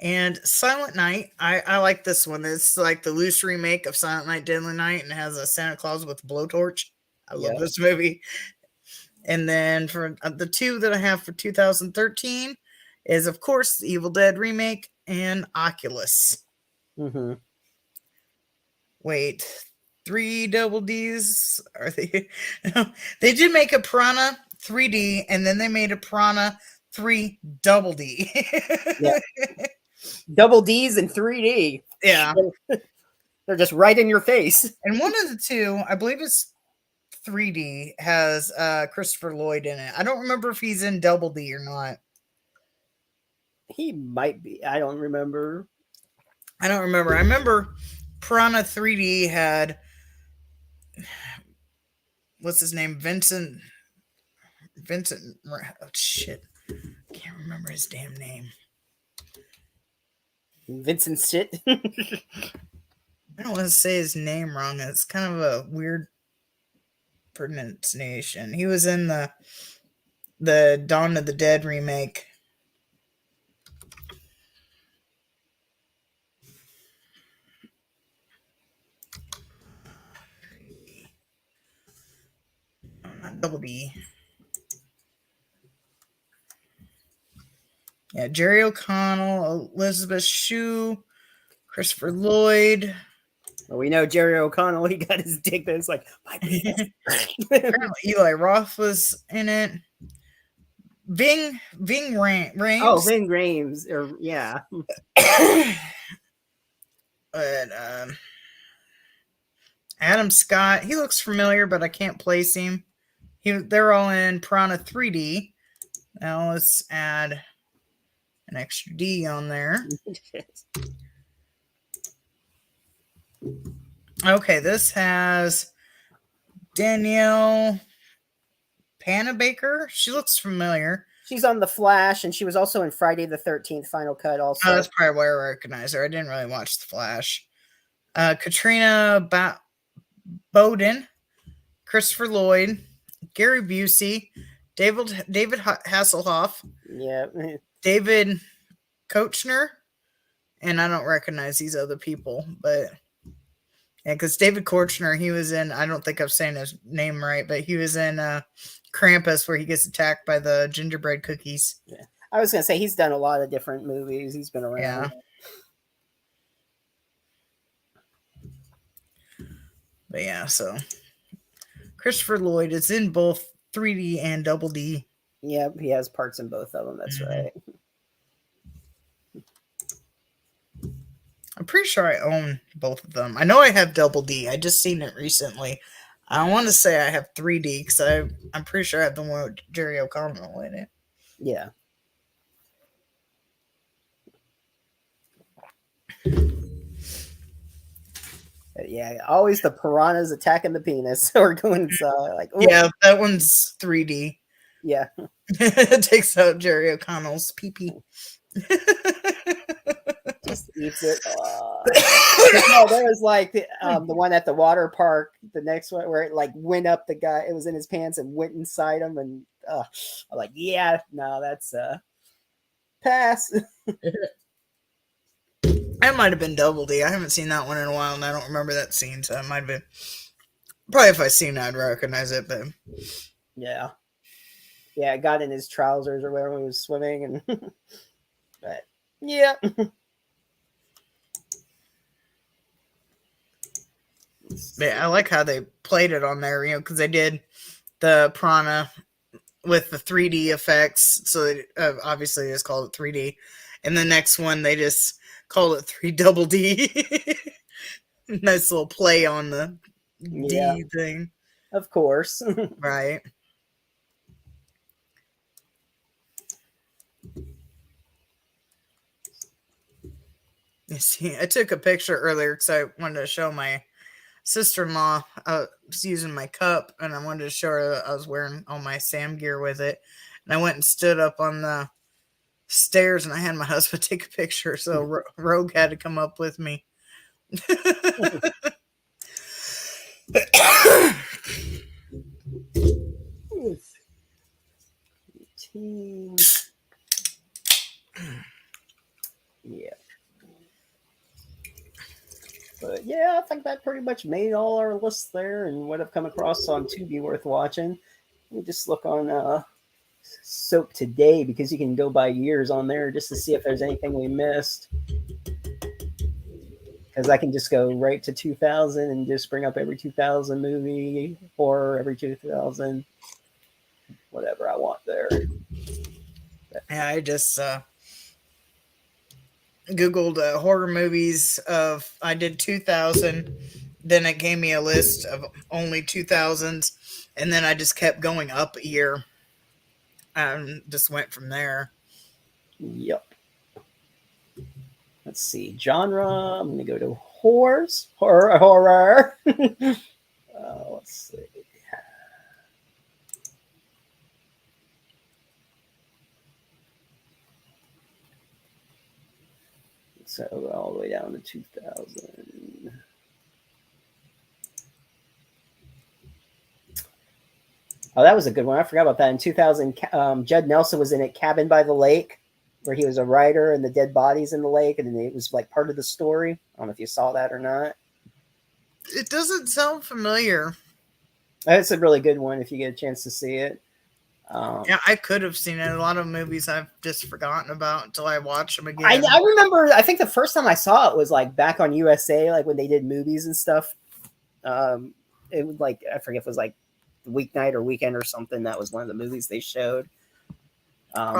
And Silent Night, I like this one. It's like the loose remake of Silent Night, Deadly Night, and it has a Santa Claus with a blowtorch. I love Yeah. this movie. And then for the two that I have for 2013 is, of course, the Evil Dead remake and Oculus. Mm-hmm. Wait, three double D's? Are they? They did make a Piranha 3D, and then they made a Piranha 3 double D. Yeah. Double D's in 3D. Yeah. They're just right in your face. And one of the two, I believe it's 3D, has Christopher Lloyd in it. I don't remember if he's in double D or not. He might be. I don't remember. I don't remember. I remember Piranha 3D had, what's his name? Vincent. Oh, shit. Can't remember his damn name. Vincent Shit. I don't want to say his name wrong. It's kind of a weird pronunciation. He was in the Dawn of the Dead remake. Not double D. Yeah, Jerry O'Connell, Elizabeth Shue, Christopher Lloyd. Well, we know Jerry O'Connell. He got his dick, but it's like my penis. Apparently Eli Roth was in it. Ving Rhames. Oh, Ving Rhames, or yeah. But Adam Scott, he looks familiar, but I can't place him. They're all in Piranha 3D. Now let's add an extra D on there. Okay, this has Danielle Panabaker. She looks familiar. She's on The Flash, and she was also in Friday the 13th Final Cut. Also, Oh, that's probably where I recognize her. I didn't really watch The Flash. Katrina Bowden, Christopher Lloyd, Gary Busey, David Hasselhoff, yeah, David Koechner, and I don't recognize these other people, but yeah, because David Koechner, he was in, I don't think I'm saying his name right, but he was in Krampus, where he gets attacked by the gingerbread cookies. Yeah. I was gonna say he's done a lot of different movies. He's been around. Yeah. But yeah, so Christopher Lloyd is in both 3D and double D. Yep, he has parts in both of them. That's right. I'm pretty sure I own both of them. I know I have double D. I just seen it recently. I want to say I have 3D because I'm pretty sure I have the one with Jerry O'Connell in it. Yeah. Yeah, always the piranhas attacking the penis or going inside. Like, ooh. Yeah, that one's 3D. Yeah. It takes out Jerry O'Connell's pee-pee. Just eats it. No, there was like the one at the water park, the next one where it like went up the guy. It was in his pants and went inside him, and I'm like, yeah, no, that's pass. That might have been double D. I haven't seen that one in a while, and I don't remember that scene, so it might have been. Probably if I seen it, I'd recognize it, but yeah, it got in his trousers or whatever when he was swimming, and but yeah. Yeah, I like how they played it on there, because they did the Piranha with the 3D effects, so it, obviously they just called it 3D. And the next one, they just called it 3 double D. Nice little play on the D thing. Of course. Right. You see, I took a picture earlier because I wanted to show my sister-in-law. I was using my cup, and I wanted to show her that I was wearing all my Sam gear with it. And I went and stood up on the stairs, and I had my husband take a picture, so Rogue had to come up with me. Yeah. But yeah, I think that pretty much made all our lists there and what I've come across on Tubi worth watching. Let me just look on Soap Today because you can go by years on there just to see if there's anything we missed. Because I can just go right to 2000 and just bring up every 2000 movie, horror, every 2000, whatever I want there. Yeah, I just Googled horror movies of, I did 2000, then it gave me a list of only 2000s, and then I just kept going up a year and just went from there. Yep. Let's see. Genre. I'm going to go to horrors. Horror. Let's see. So all the way down to 2000. Oh, that was a good one. I forgot about that. In 2000, Judd Nelson was in it, Cabin by the Lake, where he was a writer and the dead bodies in the lake, and it was like part of the story. I don't know if you saw that or not. It doesn't sound familiar. It's a really good one if you get a chance to see it. Yeah, I could have seen it. A lot of movies I've just forgotten about until I watch them again. I remember, I think the first time I saw it was like back on USA, like when they did movies and stuff. It was like, I forget if it was like weeknight or weekend or something. That was one of the movies they showed.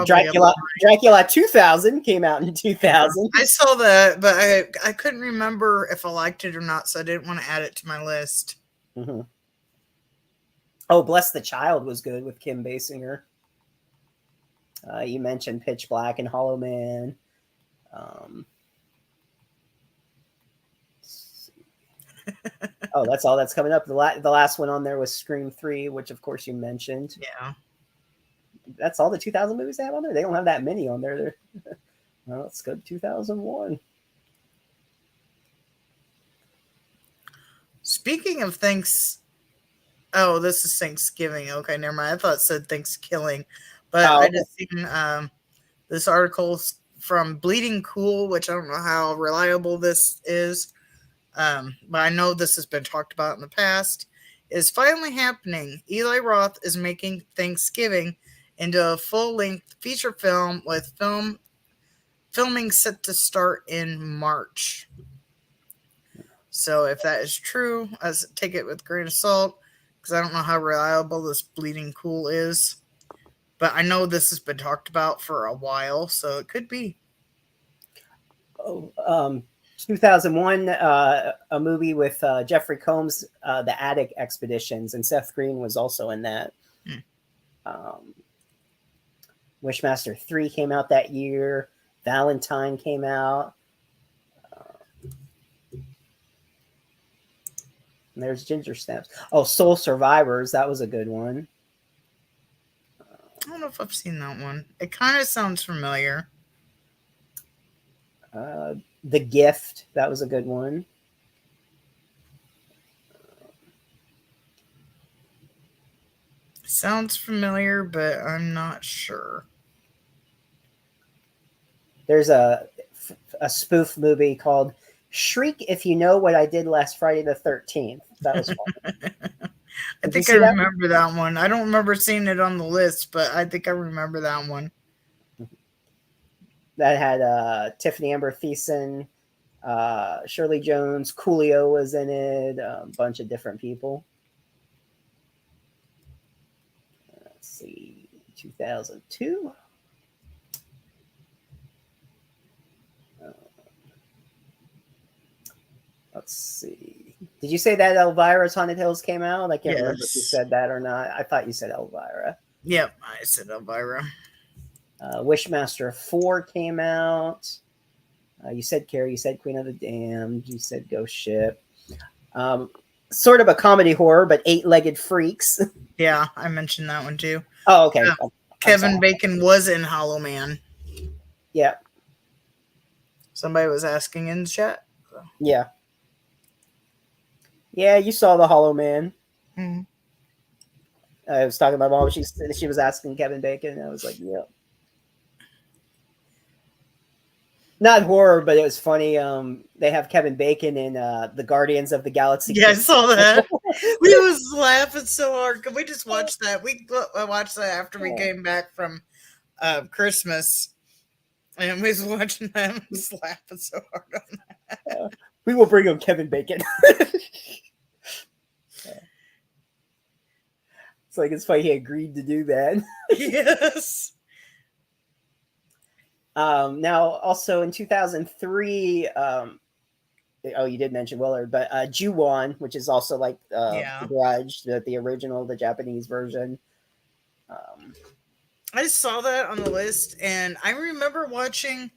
Dracula 2000 came out in 2000. I saw that, but I couldn't remember if I liked it or not, so I didn't want to add it to my list. Mm-hmm. Oh, Bless the Child was good with Kim Basinger. You mentioned Pitch Black and Hollow Man. Oh, that's all that's coming up. The last one on there was Scream 3, which of course you mentioned. Yeah. That's all the 2000 movies they have on there? They don't have that many on there. Well, let's go to 2001. Speaking of things... Oh, this is Thanksgiving. Okay, never mind. I thought it said Thanksgiving. But I just seen this article from Bleeding Cool, which I don't know how reliable this is. But I know this has been talked about in the past. Is finally happening. Eli Roth is making Thanksgiving into a full-length feature film with filming set to start in March. So if that is true, I take it with a grain of salt, because I don't know how reliable this Bleeding Cool is. But I know this has been talked about for a while, so it could be. 2001, a movie with Jeffrey Combs, The Attic Expeditions, and Seth Green was also in that. Wishmaster 3 came out that year. Valentine came out. And there's Ginger Snaps. Oh, Soul Survivors. That was a good one. I don't know if I've seen that one. It kind of sounds familiar. The Gift. That was a good one. Sounds familiar, but I'm not sure. There's a spoof movie called Shriek If You Know What I Did Last Friday the 13th. That was fun. I think I remember that one. I don't remember seeing it on the list, but I think I remember that one. That had Tiffany Amber Thiessen, Shirley Jones, Coolio was in it, a bunch of different people. Let's see, 2002. Let's see. Did you say that Elvira's Haunted Hills came out? I can't remember if you said that or not. I thought you said Elvira. Yep, I said Elvira. Wishmaster 4 came out. You said Carrie. You said Queen of the Damned. You said Ghost Ship. Sort of a comedy horror, but Eight-Legged Freaks. Yeah, I mentioned that one too. Oh, okay. Kevin Bacon was in Hollow Man. Yeah. Somebody was asking in the chat. So. Yeah. Yeah, you saw the Hollow Man. Mm-hmm. I was talking to my mom. She was asking Kevin Bacon, and I was like, "Yeah." not horror, but it was funny. They have Kevin Bacon in the Guardians of the Galaxy. Yeah, I saw that. We was laughing so hard. Could we just watch that? I watched that after we came back from Christmas, and we was watching that and was laughing so hard on that. We will bring him Kevin Bacon. It's like it's funny he agreed to do that. Yes. Now, also in 2003, oh, you did mention Willard, but Ju-on, which is also like The Grudge, the original, the Japanese version. I saw that on the list, and I remember watching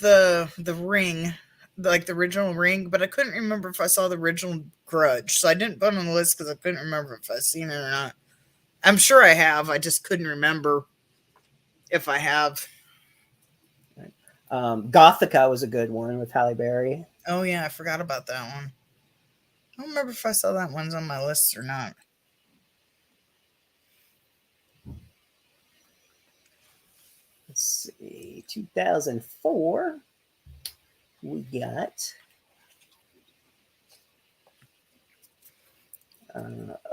the Ring, like the original Ring, but I couldn't remember if I saw the original Grudge, so I didn't put it on the list because I couldn't remember if I seen it or not. I'm sure I have. I just couldn't remember if I have. Gothica was a good one with Halle Berry. Oh yeah, I forgot about that one. I don't remember if I saw that one's on my list or not. Let's see, 2004, we got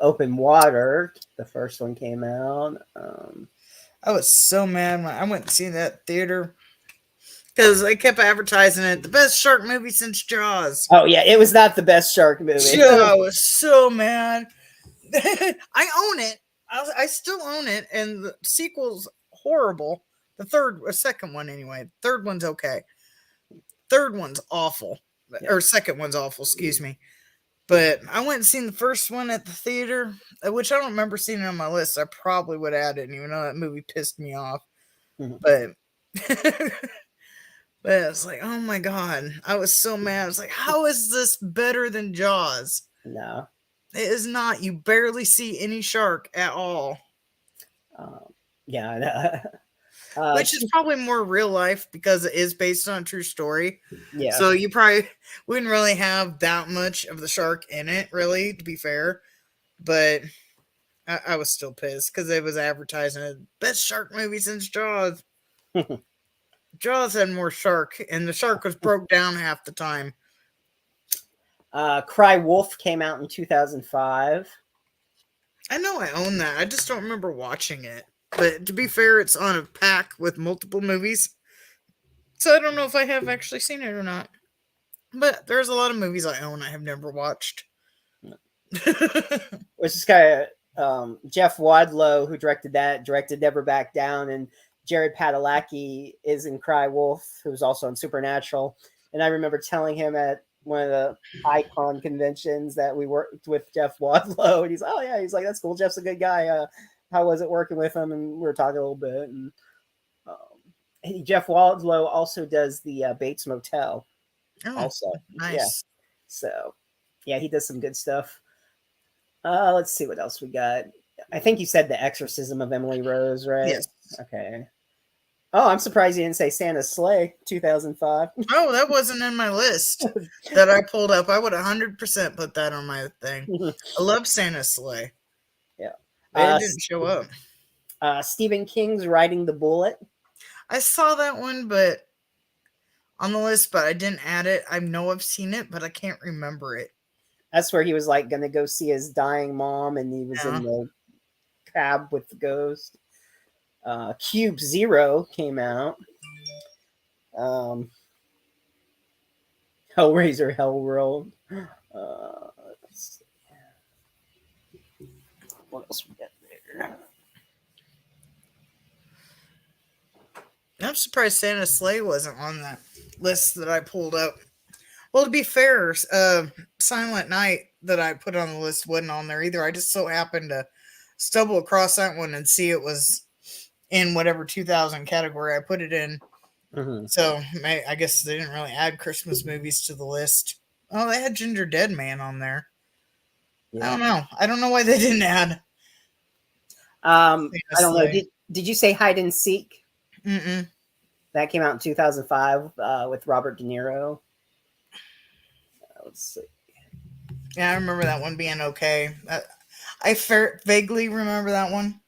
Open Water. The first one came out. I was so mad when I went to see that theater because they kept advertising it, the best shark movie since Jaws. Oh yeah, it was not the best shark movie. I was so mad. I own it. I still own it, and the sequel's horrible. Second one anyway. Third one's okay. Third one's awful, or second one's awful. Excuse me. But I went and seen the first one at the theater, which I don't remember seeing it on my list. I probably would add it, even though that movie pissed me off. Mhm. But but it's like, oh my god, I was so mad. I was like, how is this better than Jaws? No, it is not. You barely see any shark at all. Yeah, which is probably more real life because it is based on a true story. Yeah. So you probably wouldn't really have that much of the shark in it, really, to be fair. But I was still pissed because it was advertising the best shark movie since Jaws. Jaws had more shark, and the shark was broke down half the time. Cry Wolf came out in 2005. I know I own that. I just don't remember watching it. But to be fair, it's on a pack with multiple movies. So I don't know if I have actually seen it or not. But there's a lot of movies I own I have never watched. Which is kind of Jeff Wadlow, who directed that, directed Never Back Down, and Jared Padalecki is in Cry Wolf, who's also in Supernatural. And I remember telling him at one of the Icon conventions that we worked with Jeff Wadlow, and he's like, oh yeah, he's like, that's cool. Jeff's a good guy. How was it working with him? And we were talking a little bit. And Jeff Wadlow also does the Bates Motel. Also, nice. Yeah. So, yeah, he does some good stuff. Let's see what else we got. I think you said The Exorcism of Emily Rose, right? Yes. Okay. Oh, I'm surprised you didn't say Santa's Sleigh, 2005. Oh, that wasn't in my list that I pulled up. I would 100% put that on my thing. I love Santa's Sleigh. Yeah. But it didn't show up. Stephen King's Riding the Bullet. I saw that one, but on the list, but I didn't add it. I know I've seen it, but I can't remember it. That's where he was like going to go see his dying mom, and he was in the cab with the ghost. Cube Zero came out. Hellraiser Hellworld. What else we got there? I'm surprised Santa's Sleigh wasn't on that list that I pulled up. Well, to be fair, Silent Night that I put on the list wasn't on there either. I just so happened to stumble across that one and see it was in whatever 2000 category I put it in. Mm-hmm. So I guess they didn't really add Christmas movies to the list. Oh, they had Ginger Dead Man on there. Yeah. I don't know. I don't know why they didn't add. I don't know. Did you say Hide and Seek? Mm-mm. That came out in 2005 with Robert De Niro. Let's see. Yeah, I remember that one being okay. I vaguely remember that one.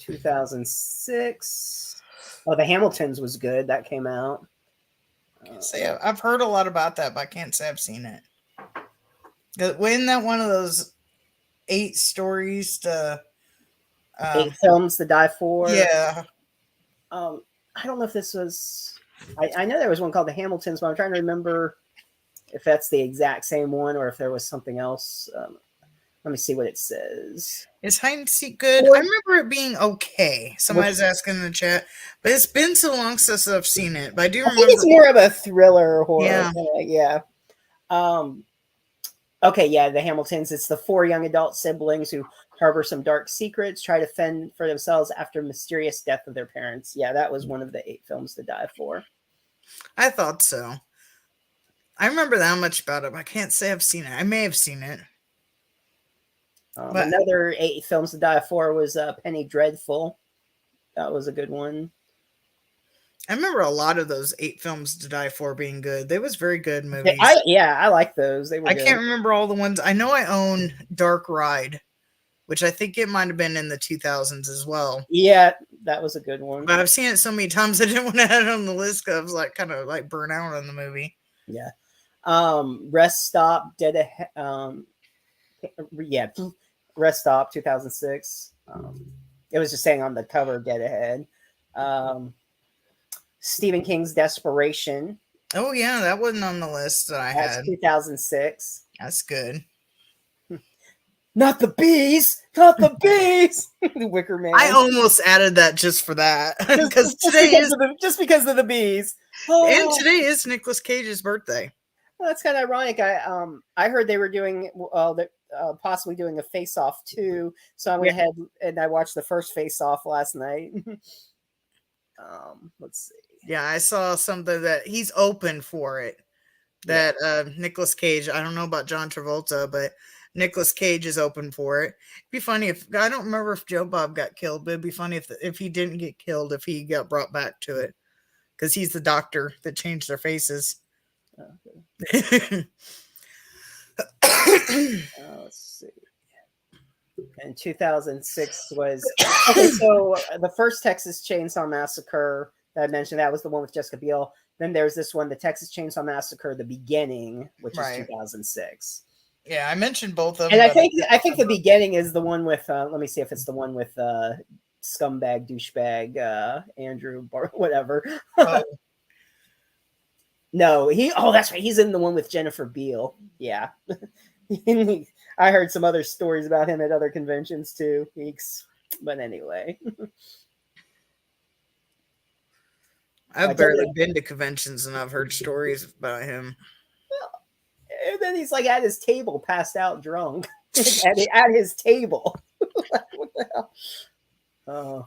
2006. Oh, The Hamiltons was good. That came out. See, I've heard a lot about that, but I can't say I've seen it. Wasn't that one of those 8 stories to 8 films to die for. Yeah. I don't know if this was. I know there was one called The Hamiltons, but I'm trying to remember if that's the exact same one or if there was something else. Let me see what it says. Is hide and seek good? Or- I remember it being okay. Somebody's asking in the chat, but it's been so long since I've seen it. But I do I remember. think it's more of a thriller horror. Yeah. Yeah. Okay, yeah, The Hamiltons. It's the 4 young adult siblings who harbor some dark secrets, try to fend for themselves after mysterious death of their parents. Yeah, that was one of the 8 films to die for. I thought so. I remember that much about it, but I can't say I've seen it. I may have seen it. But another 8 films to die for was Penny Dreadful. That was a good one. I remember a lot of those 8 films to die for being good. They was very good movies. I like those. They were. I good. can't remember all the ones. I know I own Dark Ride, which I think it might have been in the 2000s as well. Yeah, that was a good one. But I've seen it so many times I didn't want to add it on the list because I was like kind of like burnt out on the movie. Yeah. Rest Stop, Dead Ahead. Rest Stop, 2006. It was just saying on the cover, Dead Ahead. Stephen King's Desperation. Oh yeah, that wasn't on the list that I had. 2006. That's good. Not the bees, not the bees. The Wicker Man. I almost added that just for that because just because of the bees. And today is Nicolas Cage's birthday. Well, that's kind of ironic. I heard they were doing possibly doing a Face Off 2, so I went ahead and I watched the first Face Off last night. Let's see. Yeah, I saw something that he's open for it. That Nicolas Cage. I don't know about John Travolta, but Nicolas Cage is open for it. It'd be funny if I don't remember if Joe Bob got killed, but it'd be funny if he didn't get killed, if he got brought back to it, because he's the doctor that changed their faces. Okay. Let's see. And 2006 was okay. So the first Texas Chainsaw Massacre that I mentioned, that was the one with Jessica Biel. Then there's this one, the Texas Chainsaw Massacre: The Beginning, which is 2006. Yeah, I mentioned both of them. And I think The Beginning is the one with. Let me see if it's the one with scumbag douchebag Andrew whatever. No, that's right. He's in the one with Jennifer Beal. Yeah. I heard some other stories about him at other conventions too. But anyway. I've barely been to conventions and I've heard stories about him. Well, and then he's like at his table, passed out drunk. at his table. What the hell? Oh.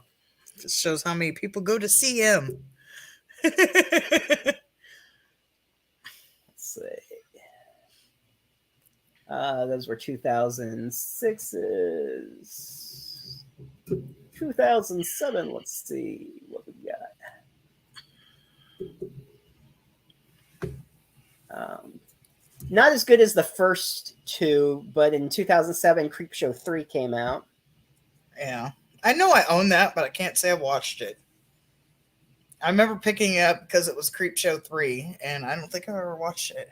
This shows how many people go to see him. Let's see. Those were 2006's. 2007. Let's see what we got. Not as good as the first 2, but in 2007, Creepshow 3 came out. Yeah, I know I own that, but I can't say I watched it. I remember picking it up because it was Creepshow 3, and I don't think I ever watched it.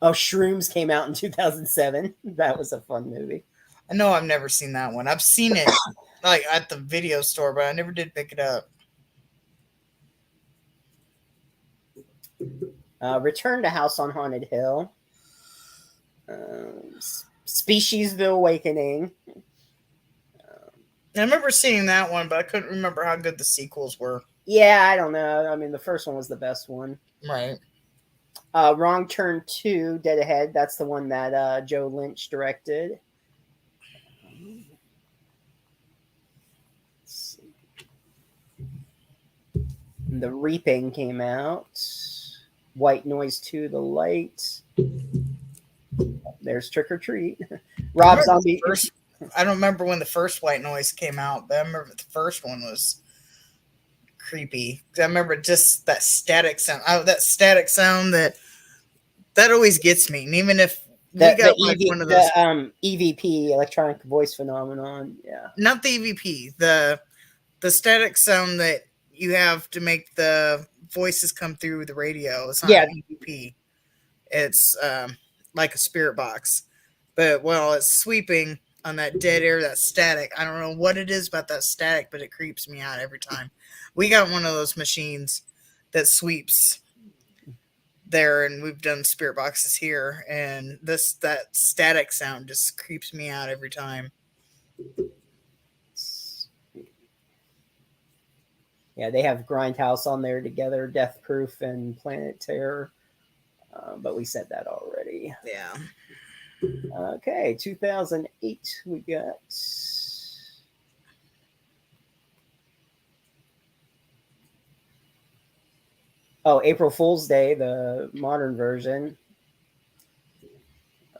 Oh, Shrooms came out in 2007. That was a fun movie. I know I've never seen that one. I've seen it like at the video store, but I never did pick it up. Return to House on Haunted Hill. Species: The Awakening. I remember seeing that one, but I couldn't remember how good the sequels were. Yeah, I don't know. I mean, the first one was the best one. Right. Wrong Turn 2, Dead Ahead. That's the one that Joe Lynch directed. Let's see. The Reaping came out. White Noise 2, The Light. There's Trick or Treat. Rob Zombie. I don't remember when the first White Noise came out, but I remember the first one was creepy. I remember just that static sound. That static sound that always gets me. And even if We The got like EV, one of those. the EVP, electronic voice phenomenon. Yeah. Not the EVP. The static sound that you have to make the voices come through the radio. It's not Yeah. an EVP. It's like a spirit box. But while it's sweeping on that dead air, that static, I don't know what it is about that static, but it creeps me out every time. We got one of those machines that sweeps there, and we've done spirit boxes here, and that static sound just creeps me out every time. Yeah, they have Grindhouse on there together, Death Proof and Planet Terror. But we said that already. Yeah. Okay, 2008, we got. Oh, April Fool's Day, the modern version.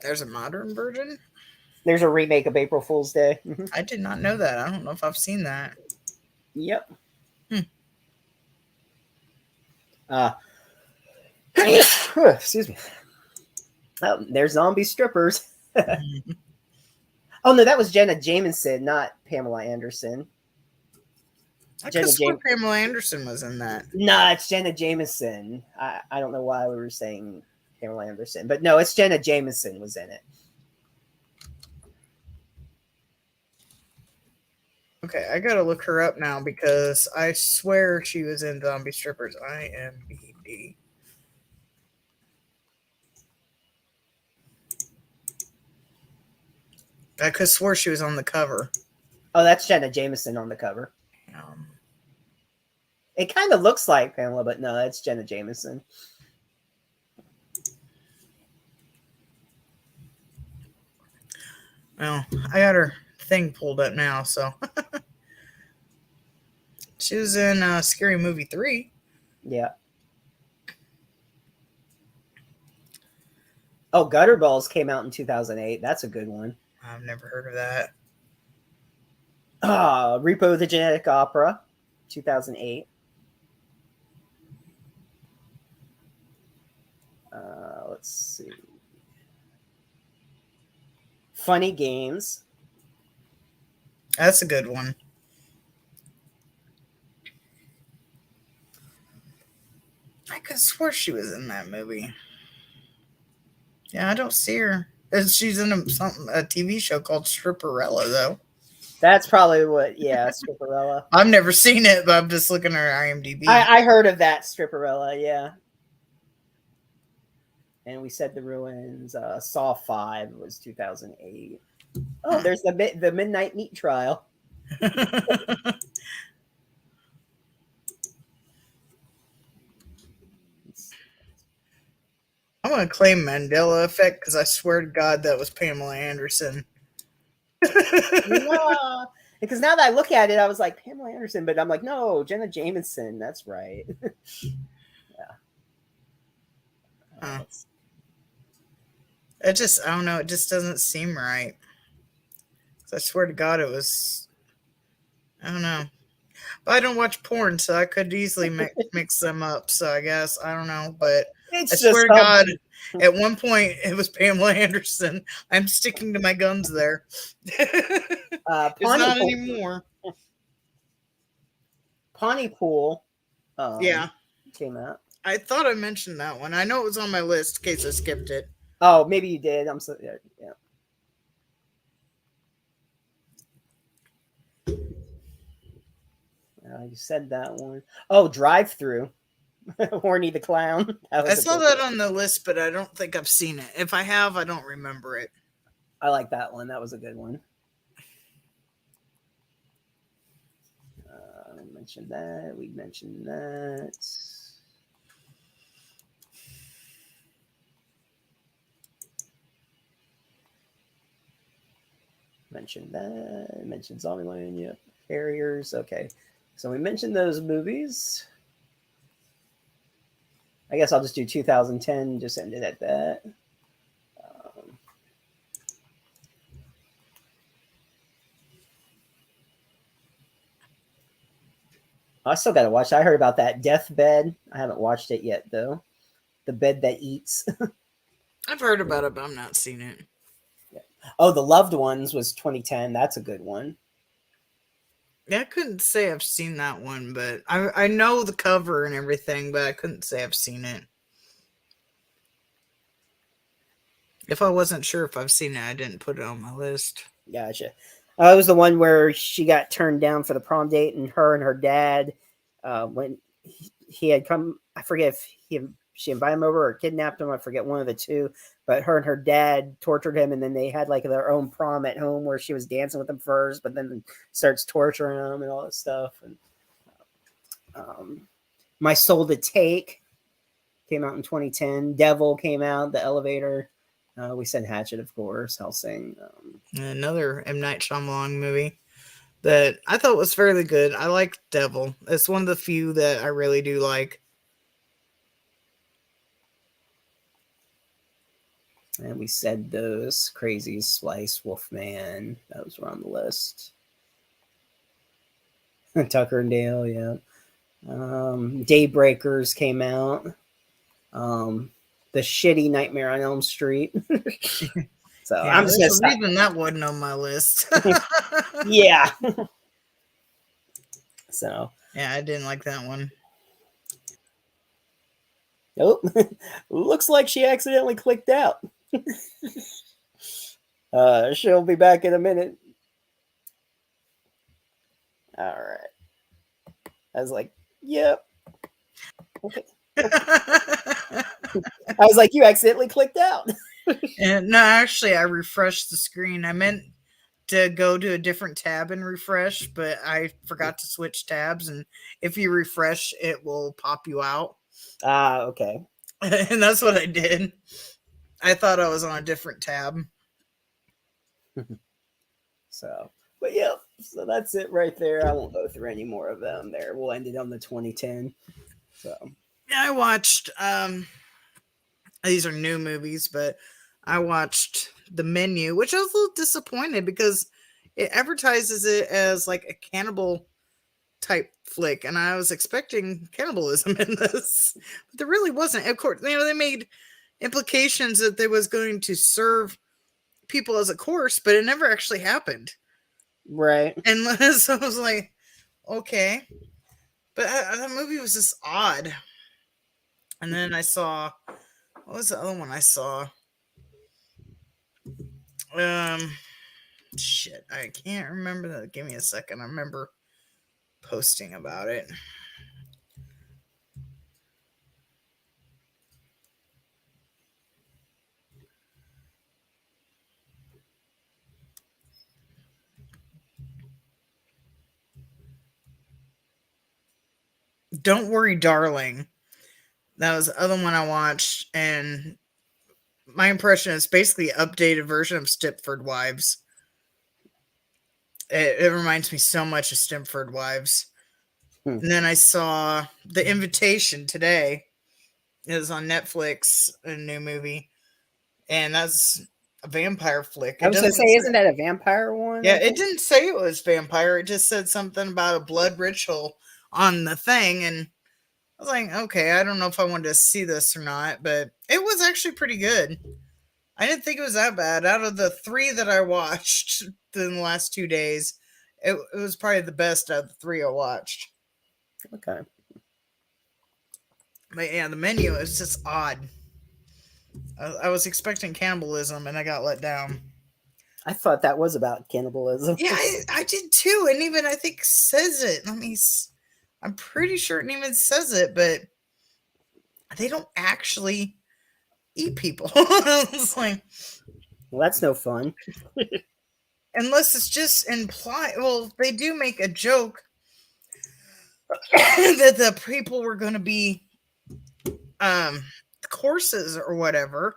There's a modern version? There's a remake of April Fool's Day. I did not know that. I don't know if I've seen that. Yep. Hmm. Excuse me. Oh, there's zombie strippers. Oh no, that was Jenna Jameson, not Pamela Anderson. I could swear Pamela Anderson was in that. Nah, it's Jenna Jameson. I don't know why we were saying Pamela Anderson, but no, it's Jenna Jameson was in it. Okay, I gotta look her up now because I swear she was in Zombie Strippers. IMDb. I could swear she was on the cover. Oh, that's Jenna Jameson on the cover. It kind of looks like Pamela, but no, that's Jenna Jameson. Well, I got her thing pulled up now, so. She was in Scary Movie 3. Yeah. Oh, Gutterballs came out in 2008. That's a good one. I've never heard of that. Repo the Genetic Opera, 2008. Let's see. Funny Games. That's a good one. I could swear she was in that movie. Yeah, I don't see her. She's in a TV show called Stripperella, though. That's probably what, yeah, Stripperella. I've never seen it, but I'm just looking at her IMDb. I heard of that, Stripperella, yeah. And we said The Ruins. Saw 5 was 2008. Oh, there's the Midnight Meat Trial. I'm going to claim Mandela Effect because I swear to God that was Pamela Anderson. No, because now that I look at it, I was like, Pamela Anderson, but I'm like, no, Jenna Jameson. That's right. Yeah. Huh. It just, I don't know, it just doesn't seem right. I swear to God it was, I don't know. But I don't watch porn, so I could easily mix them up. So I guess, I don't know. But It's I just swear to God, at one point it was Pamela Anderson. I'm sticking to my guns there. It's not anymore. Pontypool. Yeah. Came out. I thought I mentioned that one. I know it was on my list in case I skipped it. Oh, maybe you did. I'm so yeah. You said that one. Oh, Drive Through. Horny the Clown. I saw that on the list, but I don't think I've seen it. If I have, I don't remember it. I like that one. That was a good one. I mentioned that. We mentioned that. Mentioned that. Mentioned Zombieland. Yep. Carriers. Okay. So we mentioned those movies. I guess I'll just do 2010. Just end it at that. I still got to watch. I heard about that Deathbed. I haven't watched it yet, though. The Bed That Eats. I've heard about it, but I'm not seen it. Oh, The Loved Ones was 2010. That's a good one. Yeah, I couldn't say I've seen that one, but I know the cover and everything, but I couldn't say I've seen it. If I wasn't sure if I've seen it, I didn't put it on my list. Gotcha. It was the one where she got turned down for the prom date, and her dad, when he had come, I forget if she invited him over or kidnapped him. I forget one of the two. But her and her dad tortured him, and then they had like their own prom at home where she was dancing with him first, but then starts torturing him and all that stuff. And My Soul to Take came out in 2010. Devil came out. The Elevator. We said Hatchet, of course. Hellsing. Another M. Night Shyamalan movie that I thought was fairly good. I like Devil. It's one of the few that I really do like. And we said those. Crazy, Slice, Wolfman. Those were on the list. Tucker and Dale, yeah. Daybreakers came out. The shitty Nightmare on Elm Street. So Yeah, I'm just gonna stop. even that wasn't on my list. Yeah. So Yeah, I didn't like that one. nope. Looks like she accidentally clicked out. She'll be back in a minute. All right. I was like, yep. Okay. I was like, you accidentally clicked out. And no, actually, I refreshed the screen. I meant to go to a different tab and refresh, but I forgot to switch tabs. And if you refresh, it will pop you out. Okay. And that's what I did. I thought I was on a different tab. So, but yeah, so that's it right there. I won't go through any more of them there. We'll end it on the 2010. So, Yeah, I watched, these are new movies, but I watched The Menu, which I was a little disappointed because it advertises it as like a cannibal type flick, and I was expecting cannibalism in this, but there really wasn't. Of course, they made implications that they was going to serve people as a course, but it never actually happened. right. And so I was like, okay, but that movie was just odd. And then I saw, what was the other one I saw? Um, shit, I can't remember that. Give me a second. I remember posting about it. Don't Worry, Darling. That was the other one I watched, and my impression is basically an updated version of Stepford Wives. It reminds me so much of Stepford Wives. Hmm. And then I saw The Invitation today. It was on Netflix, a new movie, and that's a vampire flick. I It was gonna doesn't say, say, isn't that a vampire one? yeah, it didn't say it was vampire. It just said something about a blood ritual on the thing, and I was like, okay, I don't know if I wanted to see this or not, but it was actually pretty good. I didn't think it was that bad. Out of the three that I watched in the last 2 days, it was probably the best out of the three I watched. Okay. But yeah, the menu is just odd. I was expecting cannibalism and I got let down. I thought that was about cannibalism. Yeah, I did too. And even I think says it. I'm pretty sure it even says it, but they don't actually eat people. It's like, Well, that's no fun. unless it's just implied. Well, they do make a joke that the people were going to be um courses or whatever.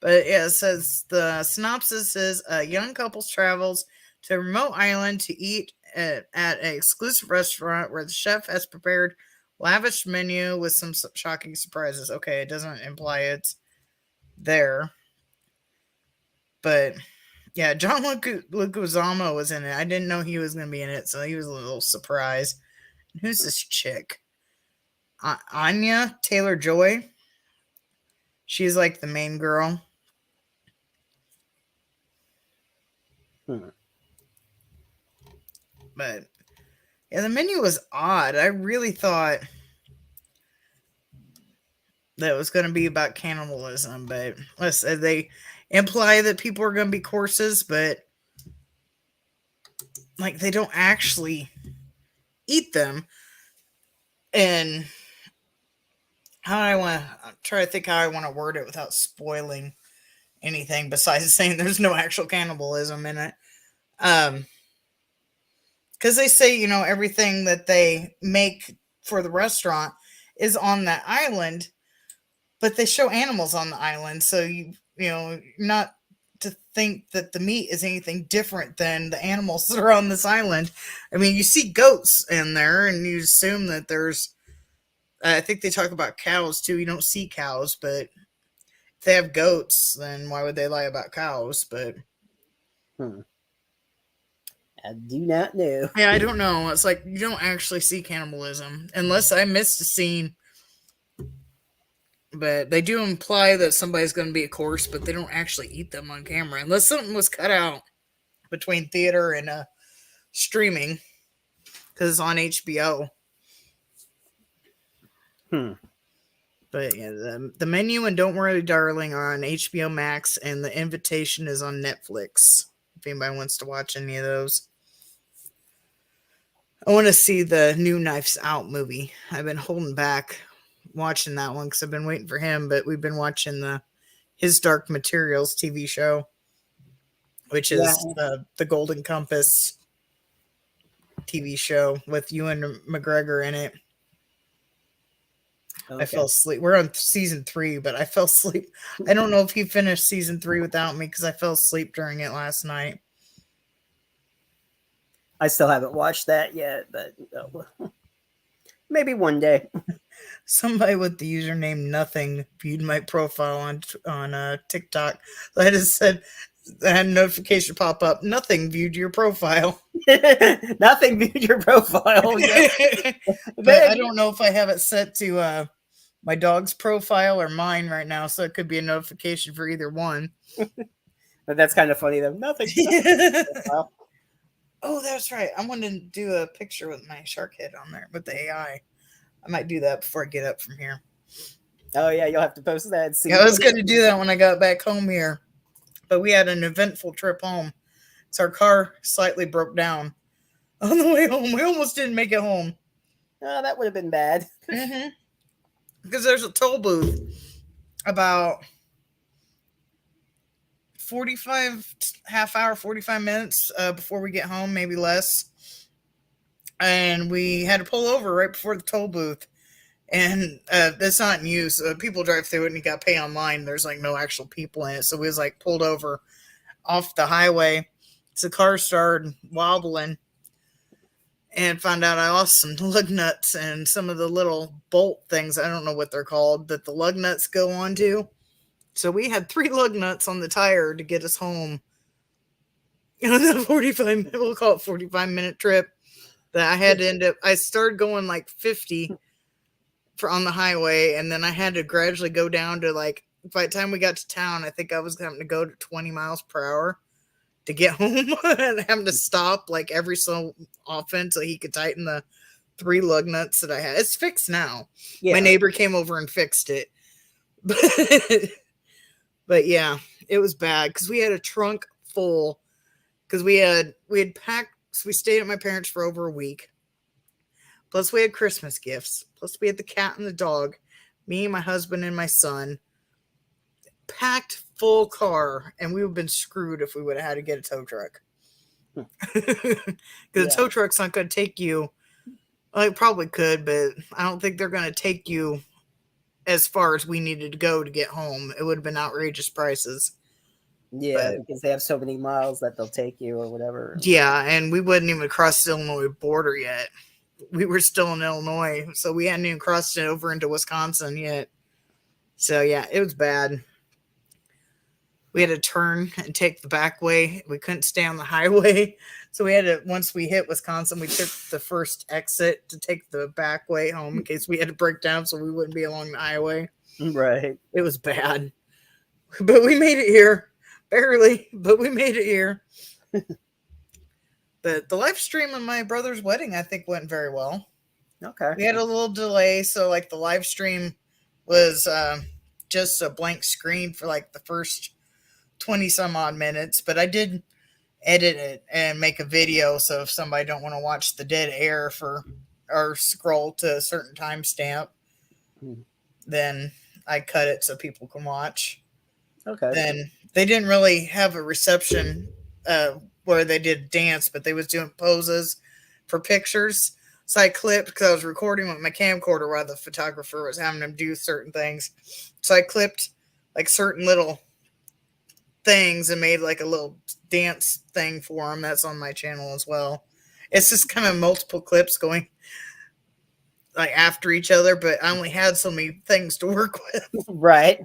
But yeah, it says the synopsis is a young couple travels to a remote island to eat at an exclusive restaurant where the chef has prepared lavish menu with some shocking surprises. Okay, it doesn't imply it's there, but yeah, John Leguizamo was in it. I didn't know he was going to be in it, so he was a little surprised. Who's this chick? Anya Taylor Joy. She's like the main girl. Hmm. But yeah, the menu was odd. I really thought that it was going to be about cannibalism, but listen, they imply that people are going to be corpses, but like they don't actually eat them. And how I want to try to think how I want to word it without spoiling anything besides saying there's no actual cannibalism in it. Because they say, everything that they make for the restaurant is on that island, but they show animals on the island. So not to think that the meat is anything different than the animals that are on this island. I mean, you see goats in there and you assume that there's, I think they talk about cows too. You don't see cows, but if they have goats, then why would they lie about cows? But Hmm. I do not know. yeah, I don't know. It's like you don't actually see cannibalism unless I missed a scene. But they do imply that somebody's going to be a corpse, but they don't actually eat them on camera unless something was cut out between theater and streaming because it's on HBO. Hmm. But yeah, the menu and Don't Worry Darling are on HBO Max, and The Invitation is on Netflix. If anybody wants to watch any of those. I want to see the new Knives Out movie. I've been holding back watching that one because I've been waiting for him, but we've been watching His Dark Materials TV show, which is the Golden Compass TV show with Ewan McGregor in it. Okay. I fell asleep. We're on season 3, but I fell asleep. I don't know if he finished season 3 without me because I fell asleep during it last night. I still haven't watched that yet, but maybe one day. Somebody with the username Nothing viewed my profile on TikTok. I just said, I had a notification pop up. Nothing viewed your profile. Nothing viewed your profile. But I don't know if I have it set to my dog's profile or mine right now, so it could be a notification for either one. But that's kind of funny though. Nothing. Oh, that's right. I wanted to do a picture with my shark head on there with the AI. I might do that before I get up from here. Oh yeah, you'll have to post that. Yeah, I was going to do that when I got back home here, but we had an eventful trip home, so our car slightly broke down on the way home. We almost didn't make it home. Oh, that would have been bad. Mm-hmm. Because there's a toll booth about 45 minutes before we get home, maybe less. And we had to pull over right before the toll booth. And that's not in use. People drive through it and you got to pay online. There's like no actual people in it. So we was like pulled over off the highway. So the car started wobbling and found out I lost some lug nuts and some of the little bolt things. I don't know what they're called that the lug nuts go onto. So we had 3 lug nuts on the tire to get us home. On the 45-minute trip that I had to end up, I started going like 50 on the highway, and then I had to gradually go down to like, by the time we got to town, I think I was having to go to 20 miles per hour to get home and having to stop like every so often so he could tighten the 3 lug nuts that I had. It's fixed now. Yeah. My neighbor came over and fixed it. But yeah, it was bad because we had a trunk full because we had packed. So we stayed at my parents for over a week. Plus we had Christmas gifts. Plus we had the cat and the dog. Me, my husband, and my son. Packed full car, and we would have been screwed if we would have had to get a tow truck. Because a tow truck's not going to take you. Well, it probably could, but I don't think they're going to take you as far as we needed to go to get home. It would have been outrageous prices. Yeah, because they have so many miles that they'll take you or whatever. Yeah, and we wouldn't even cross the Illinois border yet. We were still in Illinois, so we hadn't even crossed it over into Wisconsin yet. So yeah, it was bad. We had to turn and take the back way. We couldn't stay on the highway. So we had to, once we hit Wisconsin, we took the first exit to take the back way home in case we had to break down so we wouldn't be along the highway. Right. It was bad. But we made it here. Barely, but we made it here. But the live stream of my brother's wedding, I think, went very well. Okay. We had a little delay, so like the live stream was just a blank screen for like the first 20 some odd minutes, but I did edit it and make a video, so if somebody don't want to watch the dead air for or scroll to a certain timestamp, then I cut it so people can watch. Okay. Then they didn't really have a reception where they did dance, but they was doing poses for pictures. So I clipped because I was recording with my camcorder while the photographer was having them do certain things. So I clipped like certain little things and made like a little dance thing for them. That's on my channel as well. It's just kind of multiple clips going like after each other, but I only had so many things to work with. Right.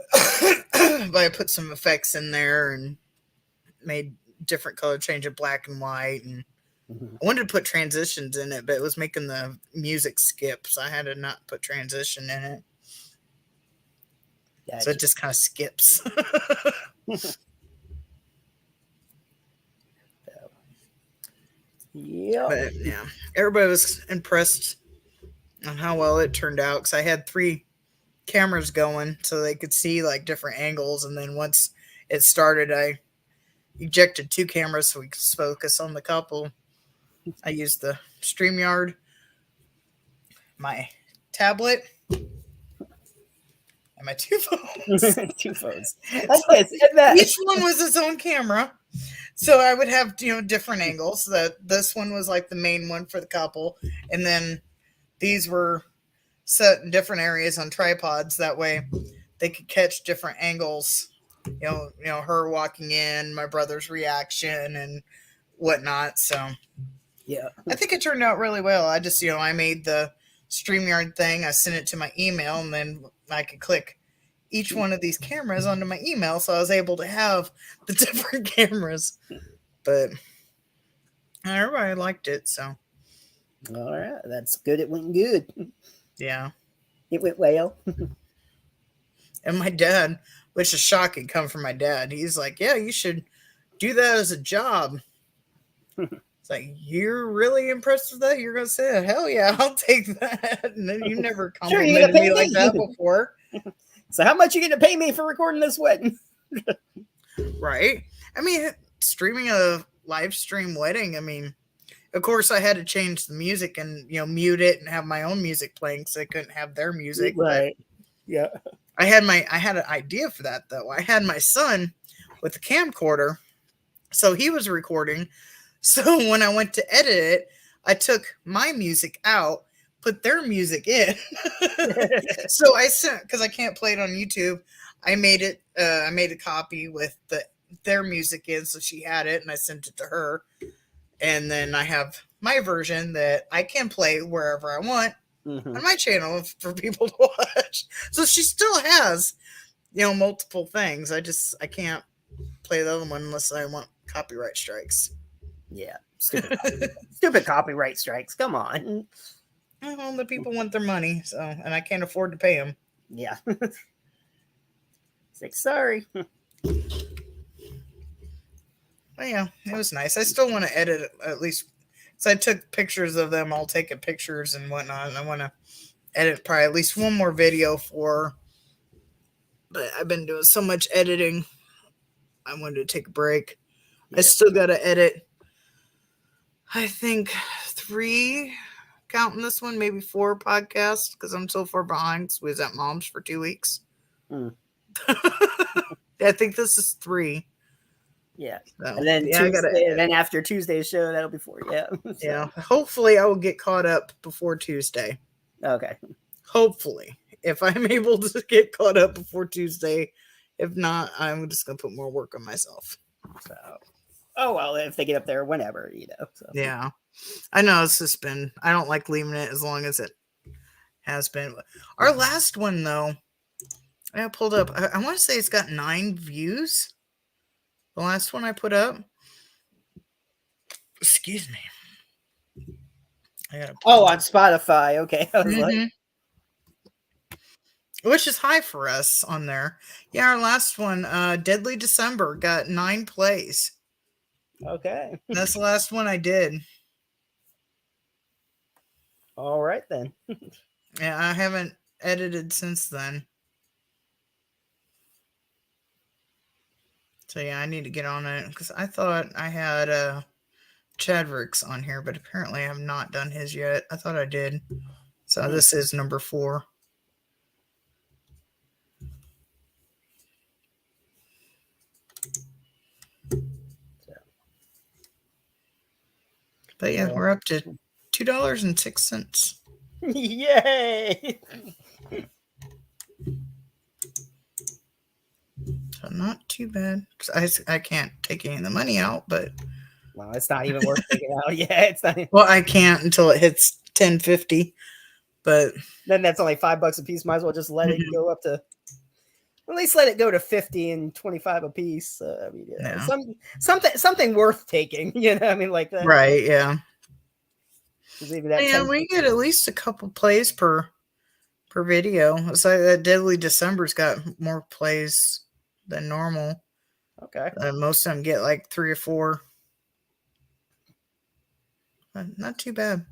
But I put some effects in there and made different color change of black and white, and I wanted to put transitions in it, but it was making the music skip, so I had to not put transition in it. Gotcha. So it just kind of skips. Yeah. But yeah, everybody was impressed on how well it turned out because I had 3 cameras going so they could see like different angles, and then once it started, I ejected 2 cameras so we could focus on the couple. I used the StreamYard, my tablet, and my 2 phones. 2 phones. Each one was its own camera. So I would have, different angles. This one was like the main one for the couple. And then these were set in different areas on tripods. That way they could catch different angles. Her walking in, my brother's reaction and whatnot. So yeah, I think it turned out really well. I just, I made the StreamYard thing. I sent it to my email, and then I could click each one of these cameras onto my email, so I was able to have the different cameras. But everybody liked it, so. All right, that's good. It went good. Yeah. It went well. And my dad, which is shocking, come from my dad. He's like, yeah, you should do that as a job. It's like, you're really impressed with that? You're going to say, hell yeah, I'll take that. And then you never complimented me like that before. So how much are you going to pay me for recording this wedding? Right. I mean, streaming a live stream wedding, I mean, of course I had to change the music and, mute it and have my own music playing so I couldn't have their music. Right. Yeah. I had an idea for that though. I had my son with a camcorder. So he was recording. So when I went to edit it, I took my music out, put their music in. So I sent, because I can't play it on YouTube, I made a copy with their music in, so she had it, and I sent it to her. And then I have my version that I can play wherever I want on my channel for people to watch. So she still has, multiple things. I can't play the other one unless I want copyright strikes. Yeah, stupid copyright strikes. Come on. Well, the people want their money, so, and I can't afford to pay them. Yeah. It's like, sorry. But yeah, it was nice. I still want to edit at least. So I took pictures of them all taking pictures and whatnot, and I want to edit probably at least one more video for. But I've been doing so much editing. I wanted to take a break. Yeah. I still got to edit. I think 3, counting this one, maybe 4 podcasts because I'm so far behind. So we was at mom's for 2 weeks. I think this is 3. Yeah. So, and then Tuesday, then after Tuesday's show, that'll be 4. Yeah. So. Yeah. Hopefully I will get caught up before Tuesday. Okay. Hopefully. If I'm able to get caught up before Tuesday. If not, I'm just going to put more work on myself. So. Oh, well, if they get up there, whenever, So. Yeah. I know it's just been, I don't like leaving it as long as it has been. Our last one, though, I pulled up, I want to say it's got 9 views. The last one I put up. Excuse me. On Spotify. Okay. I was like... which is high for us on there. Yeah, our last one, Deadly December, got 9 plays. Okay. That's the last one I did. All right then. Yeah, I haven't edited since then. So yeah, I need to get on it because I thought I had Chadwick's on here, but apparently I have not done his yet. I thought I did. So this is number 4. But yeah, we're up to $2.06. Yay! So not too bad. 'Cause I can't take any of the money out, but Well, it's not even worth taking out. Yeah, it's not. well, I can't until it hits 10.50. But Then that's only $5 a piece. Might as well just let it go up to. At least let it go to 50 and 25 a piece. I mean, yeah. something worth taking. You know, I mean, like that. Right, yeah. Even that Yeah, 10 we get at least a couple plays per video. It's like that Deadly December's got more plays than normal. Okay. Most of them get like 3 or 4. Not too bad.